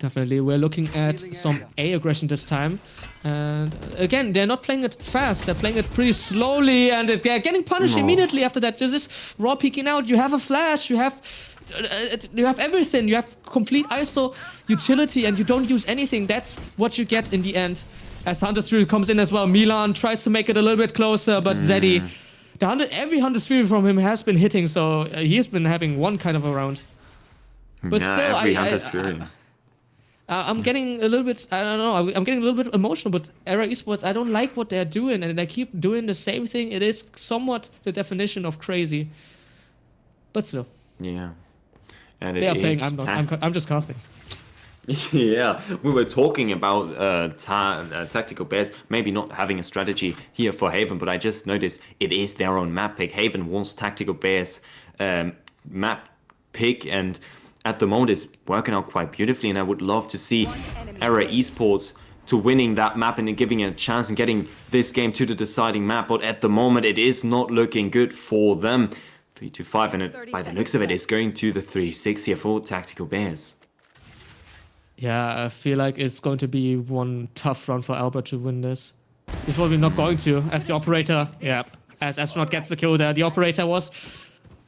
Definitely, we're looking at some A aggression this time. And again, they're not playing it fast. They're playing it pretty slowly, and they're getting punished immediately after that. Just raw peeking out. You have a flash. You have you have everything. You have complete ISO utility, and you don't use anything. That's what you get in the end. As Hunter's Fury comes in as well, Milan tries to make it a little bit closer, but Zeddy, every Hunter's Fury from him has been hitting, so he's been having one kind of a round. But yeah, still, every Hunter's Fury. I'm getting a little bit, I don't know, I'm getting a little bit emotional, but Era Esports, I don't like what they're doing, and they keep doing the same thing. It is somewhat the definition of crazy. But still. Yeah. And They are playing, I'm just casting. Yeah, we were talking about Tactical Bears maybe not having a strategy here for Haven, but I just noticed it is their own map pick. Haven wants Tactical Bears map pick, and at the moment it's working out quite beautifully, and I would love to see Era Esports to winning that map and giving it a chance and getting this game to the deciding map, but at the moment it is not looking good for them. 3-5, and by the looks of it, it's going to the 3-6 here for Tactical Bears. Yeah, I feel like it's going to be one tough run for Albert to win this. He's probably not going to, as the operator, as Astronaut gets the kill there. The operator was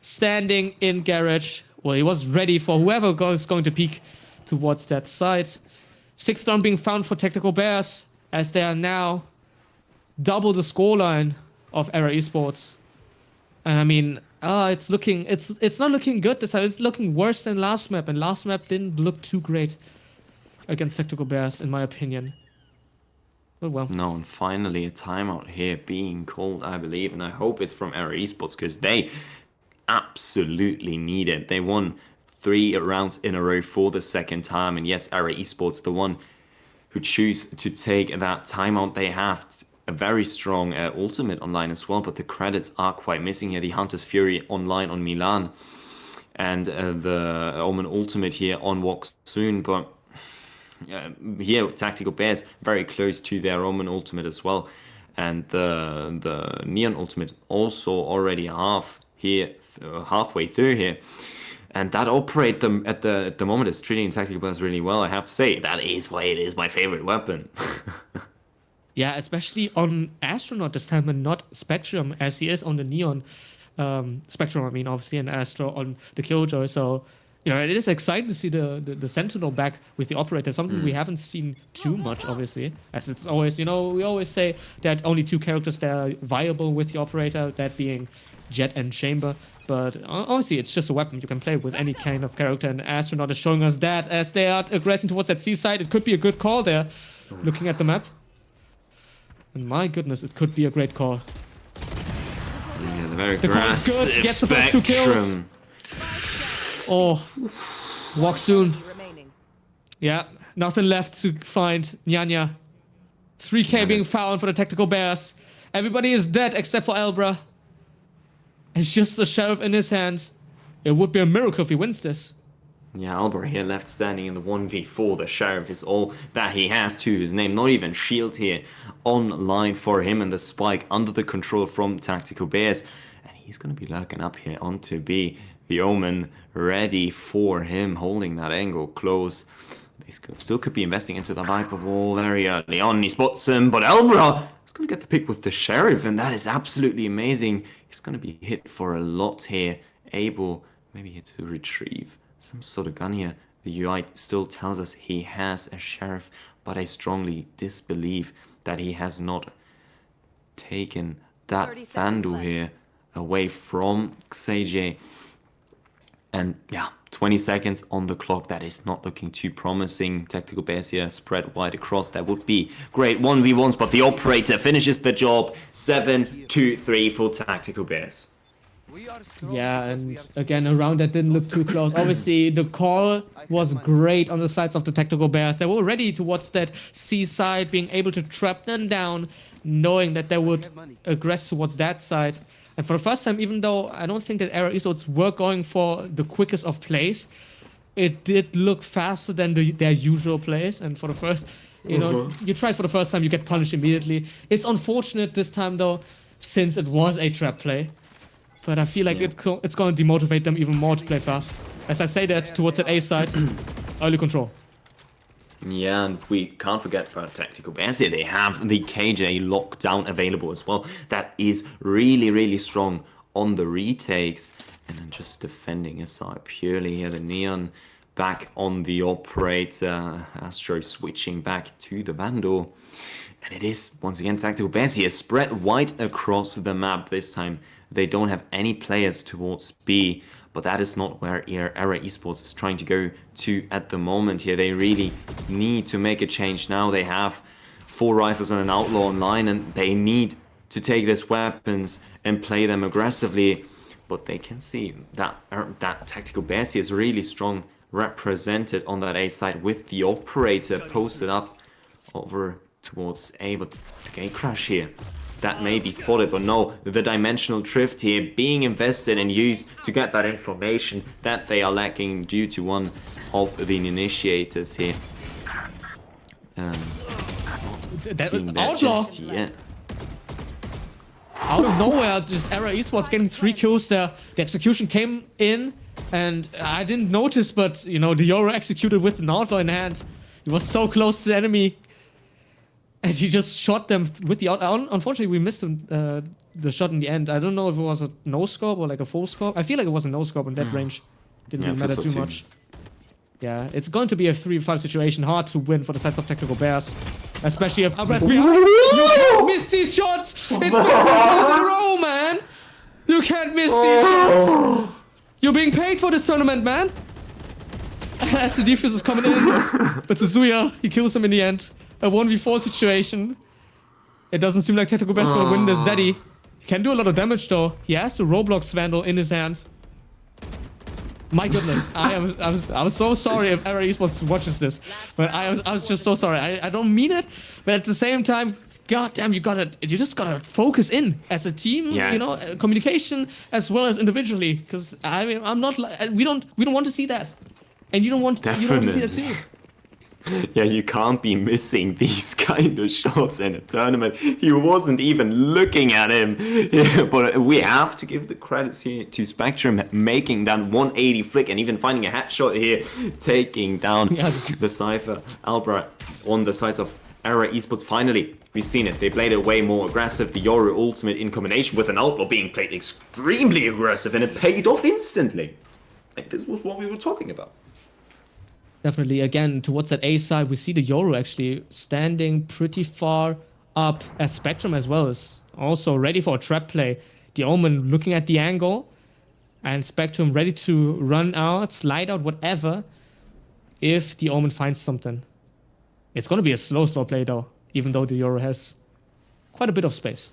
standing in garage. Well, he was ready for whoever is going to peek towards that side. 6 down being found for Tactical Bears, as they are now double the scoreline of Era Esports. And I mean, it's not looking good this time. It's looking worse than last map, and last map didn't look too great against Tactical Bears, in my opinion. But well. No, and finally a timeout here being called, I believe, and I hope it's from Era Esports, because they absolutely need it. They won 3 rounds in a row for the second time, and yes, Era Esports, the one who choose to take that timeout. They have a very strong ultimate online as well, but the credits are quite missing here. The Hunter's Fury online on Milan, and the Omen ultimate here on Walk Soon, but here Tactical Bears very close to their Omen ultimate as well, and the Neon ultimate also already halfway through here, and that operate them at the moment is treating Tactical Bears really well. I have to say that is why it is my favorite weapon. Yeah, especially on Astronaut this time and not Spectrum, as he is on the Neon. Spectrum, I mean, obviously, and Astro on the Killjoy. So, you know, it is exciting to see the Sentinel back with the Operator, something we haven't seen too much, obviously. As it's always, you know, we always say that only 2 characters that are viable with the Operator, that being Jet and Chamber. But obviously, it's just a weapon you can play with any kind of character, and Astronaut is showing us that as they are aggressing towards that seaside. It could be a good call there, looking at the map. And my goodness, it could be a great call. Yeah, the very The call is good. Gets the first 2 kills. Oh, Walk Soon. Yeah, nothing left to find Nyanya. 3k being found for the Tactical Bears. Everybody is dead except for Elbra. It's just the Sheriff in his hands. It would be a miracle if he wins this. Yeah, Albert here left standing in the 1v4. The Sheriff is all that he has to his name. Not even shield here online for him, and the spike under the control from Tactical Bears. And he's going to be lurking up here onto B. The Omen ready for him, holding that angle close. They still could be investing into the Viper Ball very early on. He spots him, but Elbra is going to get the pick with the Sheriff, and that is absolutely amazing. He's going to be hit for a lot here. Able maybe here to retrieve some sort of gun here. The UI still tells us he has a Sheriff, but I strongly disbelieve that he has not taken that Vandal here away from Xyla. And yeah, 20 seconds on the clock. That is not looking too promising. Tactical Bears here spread wide across. That would be great 1v1s, but the Operator finishes the job. 7-2-3 for Tactical Bears. Yeah, and again, a round that didn't look too close. Obviously, the call was great on the sides of the Tactical Bears. They were ready towards that seaside, being able to trap them down, knowing that they would aggress towards that side. And for the first time, even though I don't think that Era Esports were going for the quickest of plays, it did look faster than their usual plays. And for the first, you know, you try it for the first time, you get punished immediately. It's unfortunate this time, though, since it was a trap play. But I feel like it's going to demotivate them even more to play fast. As I say that, towards that A side, early control. Yeah, and we can't forget about Tactical Bears here. They have the KJ lockdown available as well. That is really, really strong on the retakes. And then just defending his side purely here. The Neon back on the operator. Astro switching back to the Vandal. And it is, once again, Tactical Bears here, spread wide across the map. This time, they don't have any players towards B, but that is not where Era Esports is trying to go to at the moment here. They really need to make a change now. They have 4 rifles and an outlaw online, and they need to take these weapons and play them aggressively. But they can see that Tactical Bears here is really strong, represented on that A side with the operator posted up over towards A, but the gate crash here, that may be spotted, but no, the dimensional drift here being invested and used to get that information that they are lacking due to one of the initiators here. That Being there outlaw just yet. out of nowhere, just Era Esports getting 3 kills there. The execution came in, and I didn't notice, but you know, the Euro executed with an outlaw in hand. He was so close to the enemy. And he just shot them with the out. Unfortunately, we missed the shot in the end. I don't know if it was a no scope or like a full scope. I feel like it was a no scope in that range. Didn't really matter too much. Yeah, it's going to be a 3v5 situation. Hard to win for the sides of Tactical Bears, especially if Abras behind. You can't miss these shots. It's been 4 times in a row, man. You can't miss these shots. You're being paid for this tournament, man. As the defuse is coming in, but Suzuya, he kills him in the end. A 1v4 situation. It doesn't seem like Tactical Bears gonna win this Zeddy. He can do a lot of damage though. He has the Roblox Vandal in his hand. My goodness, I was so sorry if Era Esports watches this, but I was just so sorry. I don't mean it, but at the same time, goddamn, you just gotta focus in as a team. Yeah. You know, communication as well as individually. Because I mean, I'm not. We don't want to see that, and you don't want to see that too. Yeah, you can't be missing these kind of shots in a tournament. He wasn't even looking at him. Yeah, but we have to give the credits here to Spectrum making that 180 flick and even finding a headshot here, taking down the Cypher Albra on the sides of Era Esports. Finally, we've seen it. They played it way more aggressive. The Yoru ultimate in combination with an Outlaw being played extremely aggressive, and it paid off instantly. Like, this was what we were talking about. Definitely, again, towards that A side, we see the Yoru actually standing pretty far up as Spectrum as well is also ready for a trap play. The Omen looking at the angle, and Spectrum ready to run out, slide out, whatever, if the Omen finds something. It's going to be a slow play though, even though the Yoru has quite a bit of space.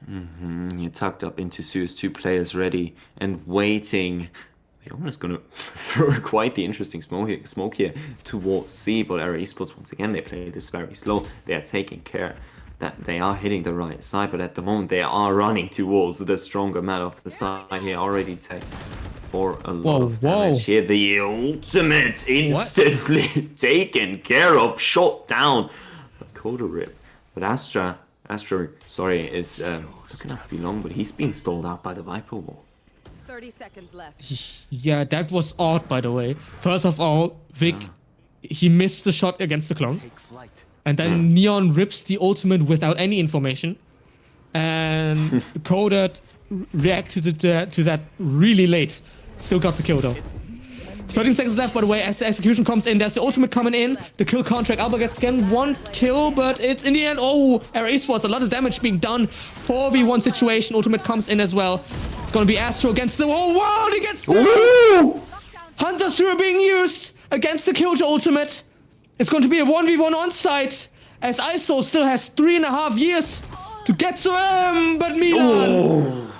You're tucked up into Suez, 2 players ready and waiting. The Omen is going to throw quite the interesting smoke here towards C, but Era Esports, once again, they play this very slow. They are taking care that they are hitting the right side, but at the moment they are running towards the stronger man of the side here, already taken for a lot of damage here. The ultimate instantly taken care of, shot down. Coda rip. But Astro, sorry, is looking up to be long, but he's being stalled out by the Viper wall. 30 seconds left. Yeah, that was odd, by the way. First of all, Vic, he missed the shot against the clone. And then Neon rips the ultimate without any information. And Coda reacted to that really late. Still got the kill, though. 13 seconds left, by the way, as the execution comes in. There's the ultimate coming in. The kill contract. Alba gets again 1 kill, but it's in the end. Oh, Era Esports, a lot of damage being done. 4v1 situation. Ultimate comes in as well. It's going to be Astro against the wall. Wow, he gets the Hunter Shura being used against the Killjoy ultimate. It's going to be a 1v1 on site, as ISO still has 3.5 years to get to him, but Milan,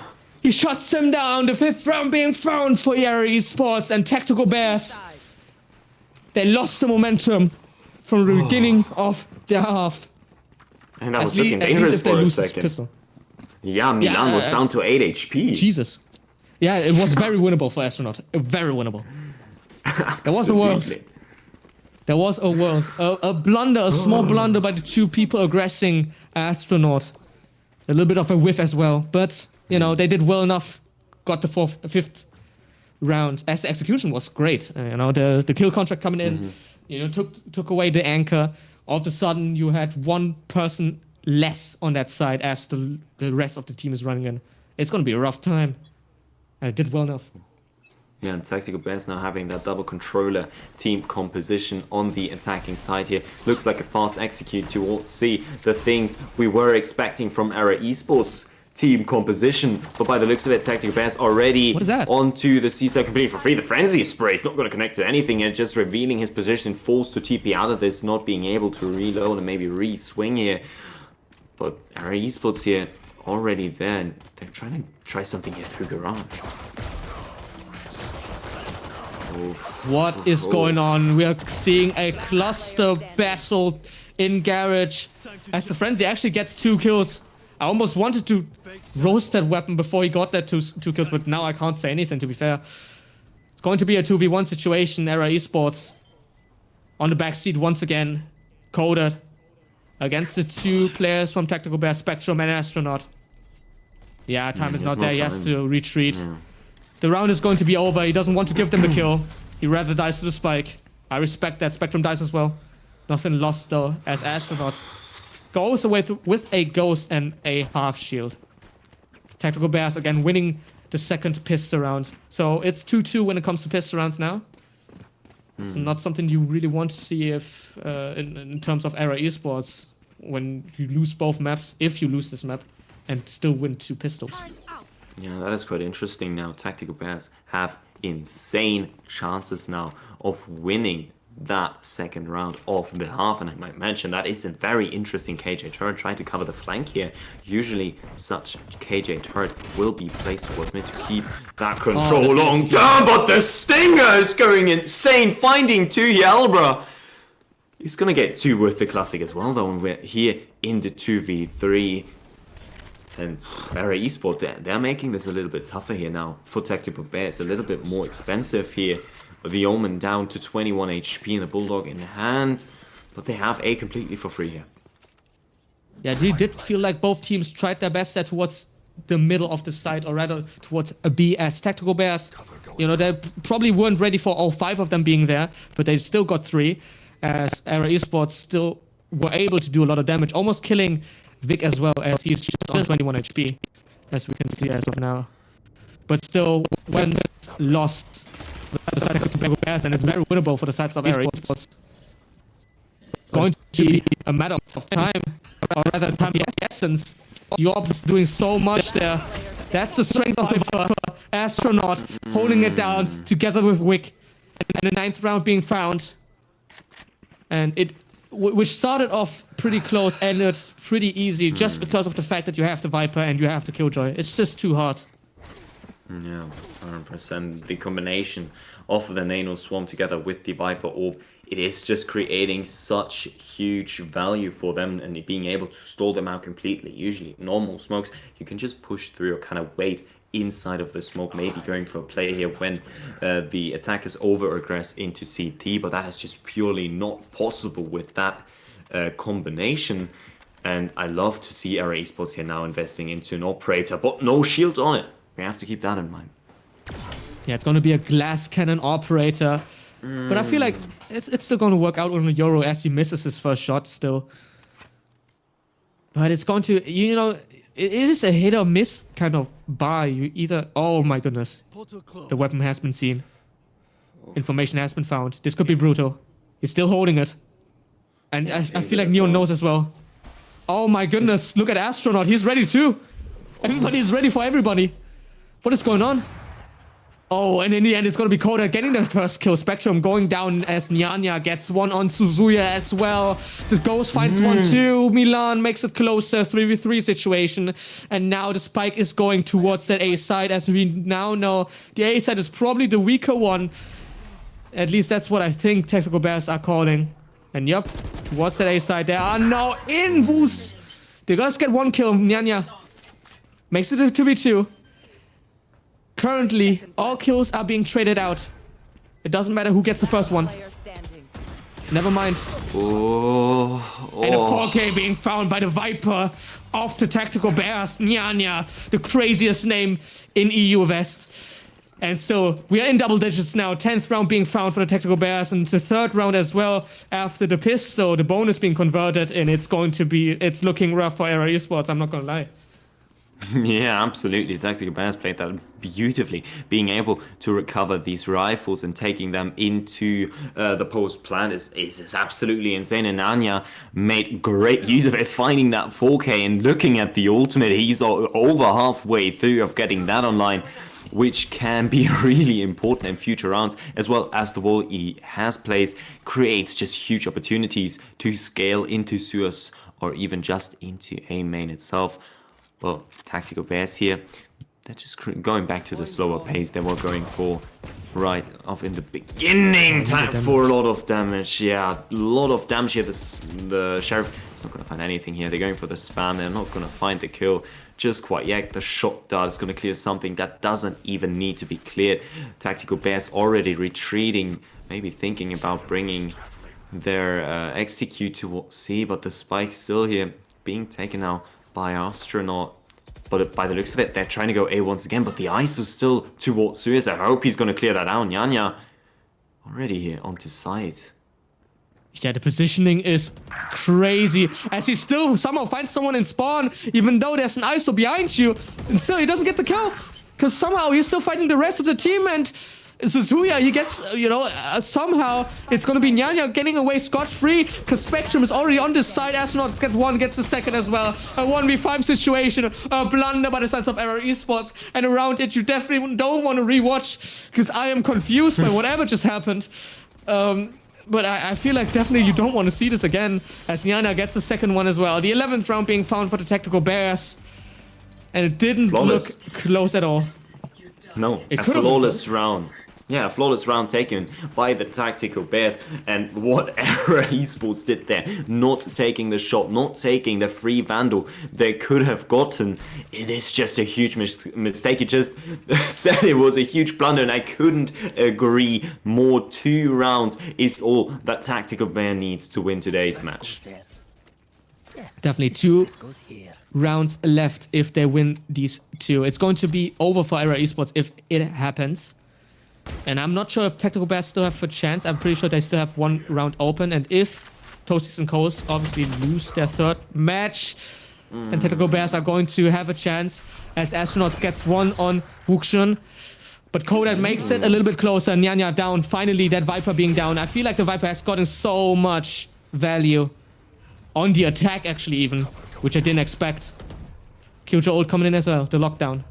he shuts him down. The 5th round being found for Era Esports and Tactical Bears. They lost the momentum from the beginning of the half. And that was looking dangerous for a second. Yeah, Milan was down to 8 HP. Jesus. Yeah, it was very winnable for Astronaut. Very winnable. There was a world. There was a world. A blunder, a small blunder by the 2 people aggressing Astronaut. A little bit of a whiff as well. But, you know, they did well enough. Got the 5th round. As the execution was great. You know, the kill contract coming in, you know, took away the anchor. All of a sudden, you had 1 person less on that side as the rest of the team is running in. It's going to be a rough time. Did well enough. Yeah, and Tactical Bears now having that double controller team composition on the attacking side here. Looks like a fast execute towards C. The things we were expecting from our Esports team composition. But by the looks of it, Tactical Bears already What is that? onto the C side completely for free. The Frenzy Spray is not going to connect to anything and just revealing his position, forced to TP out of this, not being able to reload and maybe re-swing here. But our Esports here already there. They're trying to try something here through Garage. What is going on? We are seeing a cluster battle in Garage as the Frenzy actually gets 2 kills. I almost wanted to roast that weapon before he got that two kills, but now I can't say anything, to be fair. It's going to be a 2v1 situation. Era Esports on the backseat once again. Coded against the 2 players from Tactical Bear, Spectrum and Astronaut. Yeah, time is not there. He has to retreat. The round is going to be over. He doesn't want to give them the kill. He rather dies to the spike. I respect that. Spectrum dies as well. Nothing lost though, as Astronaut goes away with a ghost and a half shield. Tactical Bears again winning the second pistol round. So it's 2-2 when it comes to pistol rounds now. It's not something you really want to see if in terms of Era Esports when you lose both maps, if you lose this map, and still win 2 pistols. Yeah, that is quite interesting now. Tactical Bears have insane chances now of winning that second round of the half, and I might mention that is a very interesting KJ turret trying to cover the flank here. Usually such KJ turret will be placed towards mid to keep that control long term, but the Stinger is going insane, finding 2 Yelbra. He's gonna get 2 with the classic as well though, and we're here in the 2v3. And Era Esports, they're making this a little bit tougher here now for Tactical Bears. A little bit more expensive here. The Omen down to 21 HP and the Bulldog in hand. But they have A completely for free here. Yeah, it really did feel like both teams tried their best there towards the middle of the site, or rather towards a B as Tactical Bears. You know, they probably weren't ready for all 5 of them being there, but they still got 3. As Era Esports still were able to do a lot of damage, almost killing Vic as well, as he's just on 21 HP, as we can see as of now. But still, when lost the side of Tactical Bears, and it's very winnable for the sides of Era Esports. Going to be a matter of time, or rather time of essence. Yorb is doing so much there. That's the strength of the Viper. Astronaut holding it down together with Wick, and the 9th round being found. And it, which started off pretty close, ended pretty easy, just because of the fact that you have the Viper and you have the Killjoy. It's just too hard. Yeah, 100%. The combination of the Nano Swarm together with the Viper Orb, it is just creating such huge value for them and being able to stall them out completely. Usually, normal smokes, you can just push through or kind of wait inside of the smoke, maybe going for a play here when the attackers over-aggress into CT, but that is just purely not possible with that combination. And I love to see Era Esports here now investing into an operator, but no shield on it. We have to keep that in mind. Yeah, it's going to be a glass cannon operator. But I feel like it's still going to work out on Euro as he misses his first shot still. But it's going to, you know, it is a hit or miss kind of buy. You either, oh my goodness, the weapon has been seen. Information has been found. This could be brutal. He's still holding it. And I feel like Neon knows as well. Oh my goodness, look at Astronaut. He's ready too. Everybody's ready for everybody. What is going on? Oh, and in the end, it's going to be Koda getting the first kill. Spectrum going down as Nyanya gets one on Suzuya as well. The Ghost finds one too. Milan makes it closer. 3v3 situation. And now the spike is going towards that A side. As we now know, the A side is probably the weaker one. At least that's what I think Tactical Bears are calling. And yep, towards that A side, there are no invus. They just get 1 kill. Nyanya makes it a 2v2. Currently, all kills are being traded out. It doesn't matter who gets the first one. Never mind. And a 4K being found by the Viper of the Tactical Bears. Nyanya, the craziest name in EU West. And still, we are in double digits now. 10th round being found for the Tactical Bears, and the 3rd round as well after the pistol, the bonus being converted, and it's going to be, it's looking rough for Era Esports, I'm not gonna lie. Yeah, absolutely. Tactical Bears played that beautifully, being able to recover these rifles and taking them into the post plant is absolutely insane. And Anya made great use of it, finding that 4K and looking at the ultimate. He's over halfway through of getting that online, which can be really important in future rounds, as well as the wall he has placed creates just huge opportunities to scale into Suez or even just into A main itself. Well, Tactical Bears here, they're just going back to the slower pace they were going for right off in the beginning. Time for a lot of damage. Yeah, a lot of damage here. The Sheriff is not going to find anything here. They're going for the spam. They're not going to find the kill just quite yet. The shot dart is going to clear something that doesn't even need to be cleared. Tactical Bears already retreating, maybe thinking about bringing their execute towards C, but the spike's still here being taken now by Astronaut. But by the looks of it, they're trying to go A once again, but the ISO's still towards Suez. I hope he's going to clear that out. Nyanya already here onto site. Yeah, the positioning is crazy, as he still somehow finds someone in spawn, even though there's an ISO behind you, and still he doesn't get the kill, because somehow he's still fighting the rest of the team, and Suzuya, he gets, somehow it's going to be Nyanya getting away scot-free, because Spectrum is already on this side. Astronaut gets one, gets the second as well. A 1v5 situation, a blunder by the sides of Error Esports, and around it you definitely don't want to rewatch, because I am confused by whatever just happened. But I feel like definitely you don't want to see this again, as Nyanya gets the second one as well. The 11th round being found for the Tactical Bears, and it didn't look close at all. No, a flawless round. Yeah, a flawless round taken by the Tactical Bears. And what Error Esports did there, not taking the shot, not taking the free Vandal they could have gotten, it is just a huge mistake. You just said it was a huge blunder, and I couldn't agree more. 2 rounds is all that Tactical Bear needs to win today's match. Definitely 2 rounds left if they win these 2. It's going to be over for Error Esports if it happens. And I'm not sure if Tactical Bears still have a chance. I'm pretty sure they still have 1 round open. And if Toasties and Coast obviously lose their 3rd match, then Tactical Bears are going to have a chance, as Astronaut gets 1 on Wuxun. But Kodak makes it a little bit closer. Nyanya down. Finally, that Viper being down. I feel like the Viper has gotten so much value on the attack, actually, even, which I didn't expect. Kyoto ult coming in as well. The lockdown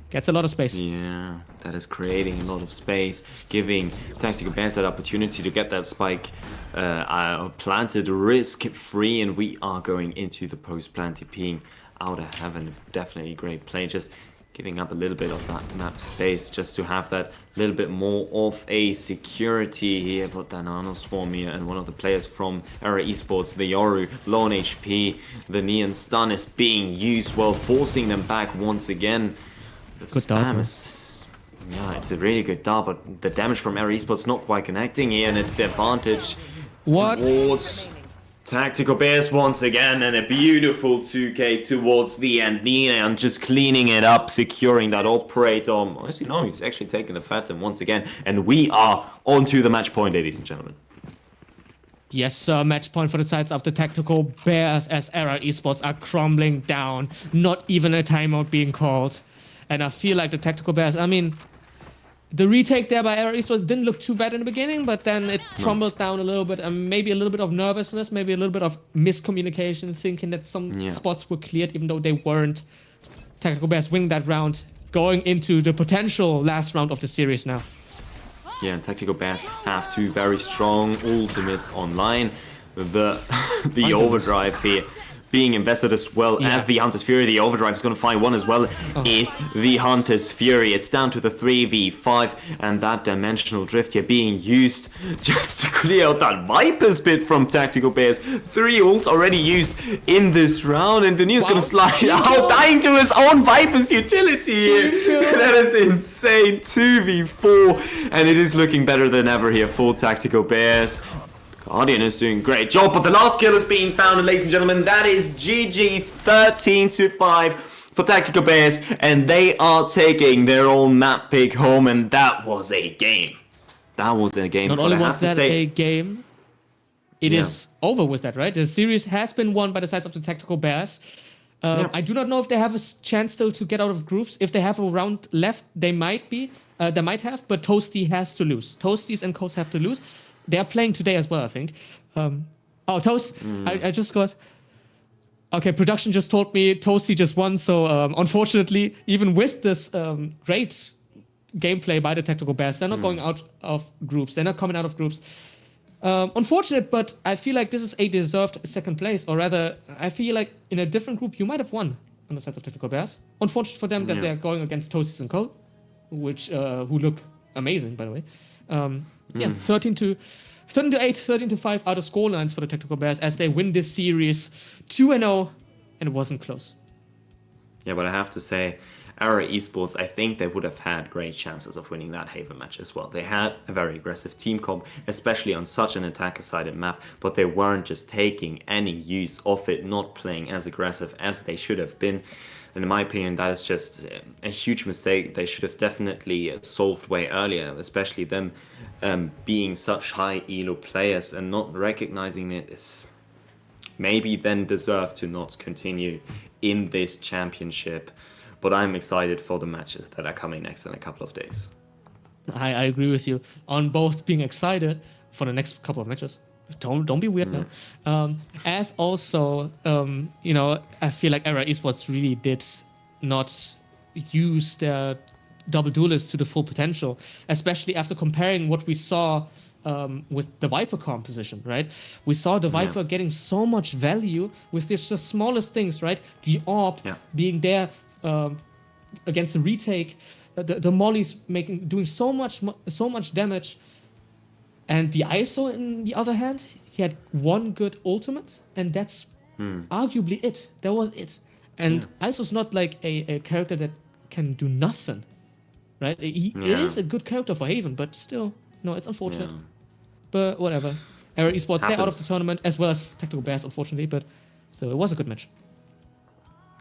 gets a lot of space. Yeah, that is creating a lot of space, giving Tactical Bears that opportunity to get that spike planted risk-free, and we are going into the post-plant TPing out of heaven. Definitely great play, just giving up a little bit of that map space just to have that little bit more of a security here. But the Nano Swarm here, and one of the players from Error Esports, the Yoru, low on HP, the Neon Stun is being used while forcing them back once again. The good spam dart, is, yeah, it's a really good dart, but the damage from Error Esports not quite connecting here, and it's the advantage towards Tactical Bears once again, and a beautiful 2K towards the end. Neon just cleaning it up, securing that operator. As you know, he's actually taking the Phantom once again, and we are on to the match point, ladies and gentlemen. Yes, sir. Match point for the sides of the Tactical Bears, as Error Esports are crumbling down. Not even a timeout being called. And I feel like the Tactical Bears, I mean, the retake there by Error Esports didn't look too bad in the beginning, but then it crumbled down a little bit, and maybe a little bit of nervousness, maybe a little bit of miscommunication, thinking that some spots were cleared even though they weren't. Tactical Bears winning that round, going into the potential last round of the series now. Yeah, and Tactical Bears have 2 very strong ultimates online. The overdrive here being invested as well as the Hunter's Fury. The overdrive is going to find one as well, is the Hunter's Fury. It's down to the 3v5, and that dimensional drift here being used just to clear out that Viper's bit from Tactical Bears. 3 ults already used in this round, and the Neo's going to slide out, dying to his own Viper's utility here. That is insane. 2v4, and it is looking better than ever here for Tactical Bears. Guardian is doing a great job, but the last kill is being found, and ladies and gentlemen, that is GG's 13-5 for Tactical Bears, and they are taking their own map pick home, and that was a game. That was a game. Not only was that a game, it is over with that, right? The series has been won by the sides of the Tactical Bears. I do not know if they have a chance still to get out of groups. If they have a round left, they might be. They might have, but Toasty has to lose. Toasties and Coast have to lose. They are playing today as well, I think. Toast, I just got... Okay, production just told me Toasty just won, so unfortunately, even with this great gameplay by the Tactical Bears, they're not going out of groups. They're not coming out of groups. Unfortunate, but I feel like this is a deserved second place, or rather, I feel like in a different group, you might have won on the side of Tactical Bears. Unfortunate for them that they're going against Toasties and Co., which who look amazing, by the way. 13 to 8, 13 to 5 are the scorelines for the Tactical Bears as they win this series 2-0, and it wasn't close. Yeah, but I have to say, our Esports, I think they would have had great chances of winning that Haven match as well. They had a very aggressive team comp, especially on such an attacker-sided map, but they weren't just taking any use of it, not playing as aggressive as they should have been. And in my opinion, that is just a huge mistake. They should have definitely solved way earlier, especially them being such high elo players and not recognizing it is maybe then deserve to not continue in this championship. But I'm excited for the matches that are coming next in a couple of days. I agree with you on both being excited for the next couple of matches. Don't be weird now. As also, I feel like Era Esports really did not use their double duelists to the full potential, especially after comparing what we saw with the Viper composition, right? We saw the Viper getting so much value with the smallest things, right? The AWP being there against the retake, the mollies doing so much damage. And the ISO, on the other hand, he had one good ultimate, and that's arguably it. That was it. And ISO's not like a character that can do nothing, right? He is a good character for Haven, but still, no, it's unfortunate. But whatever. Era Esports, they're out of the tournament, as well as Tactical Bears, unfortunately, but still, it was a good match.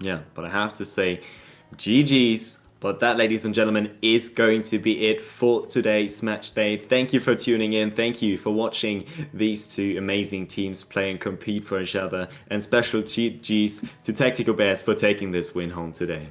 Yeah, but I have to say, GG's. But that, ladies and gentlemen, is going to be it for today's match day. Thank you for tuning in. Thank you for watching these two amazing teams play and compete for each other. And special GG's to Tactical Bears for taking this win home today.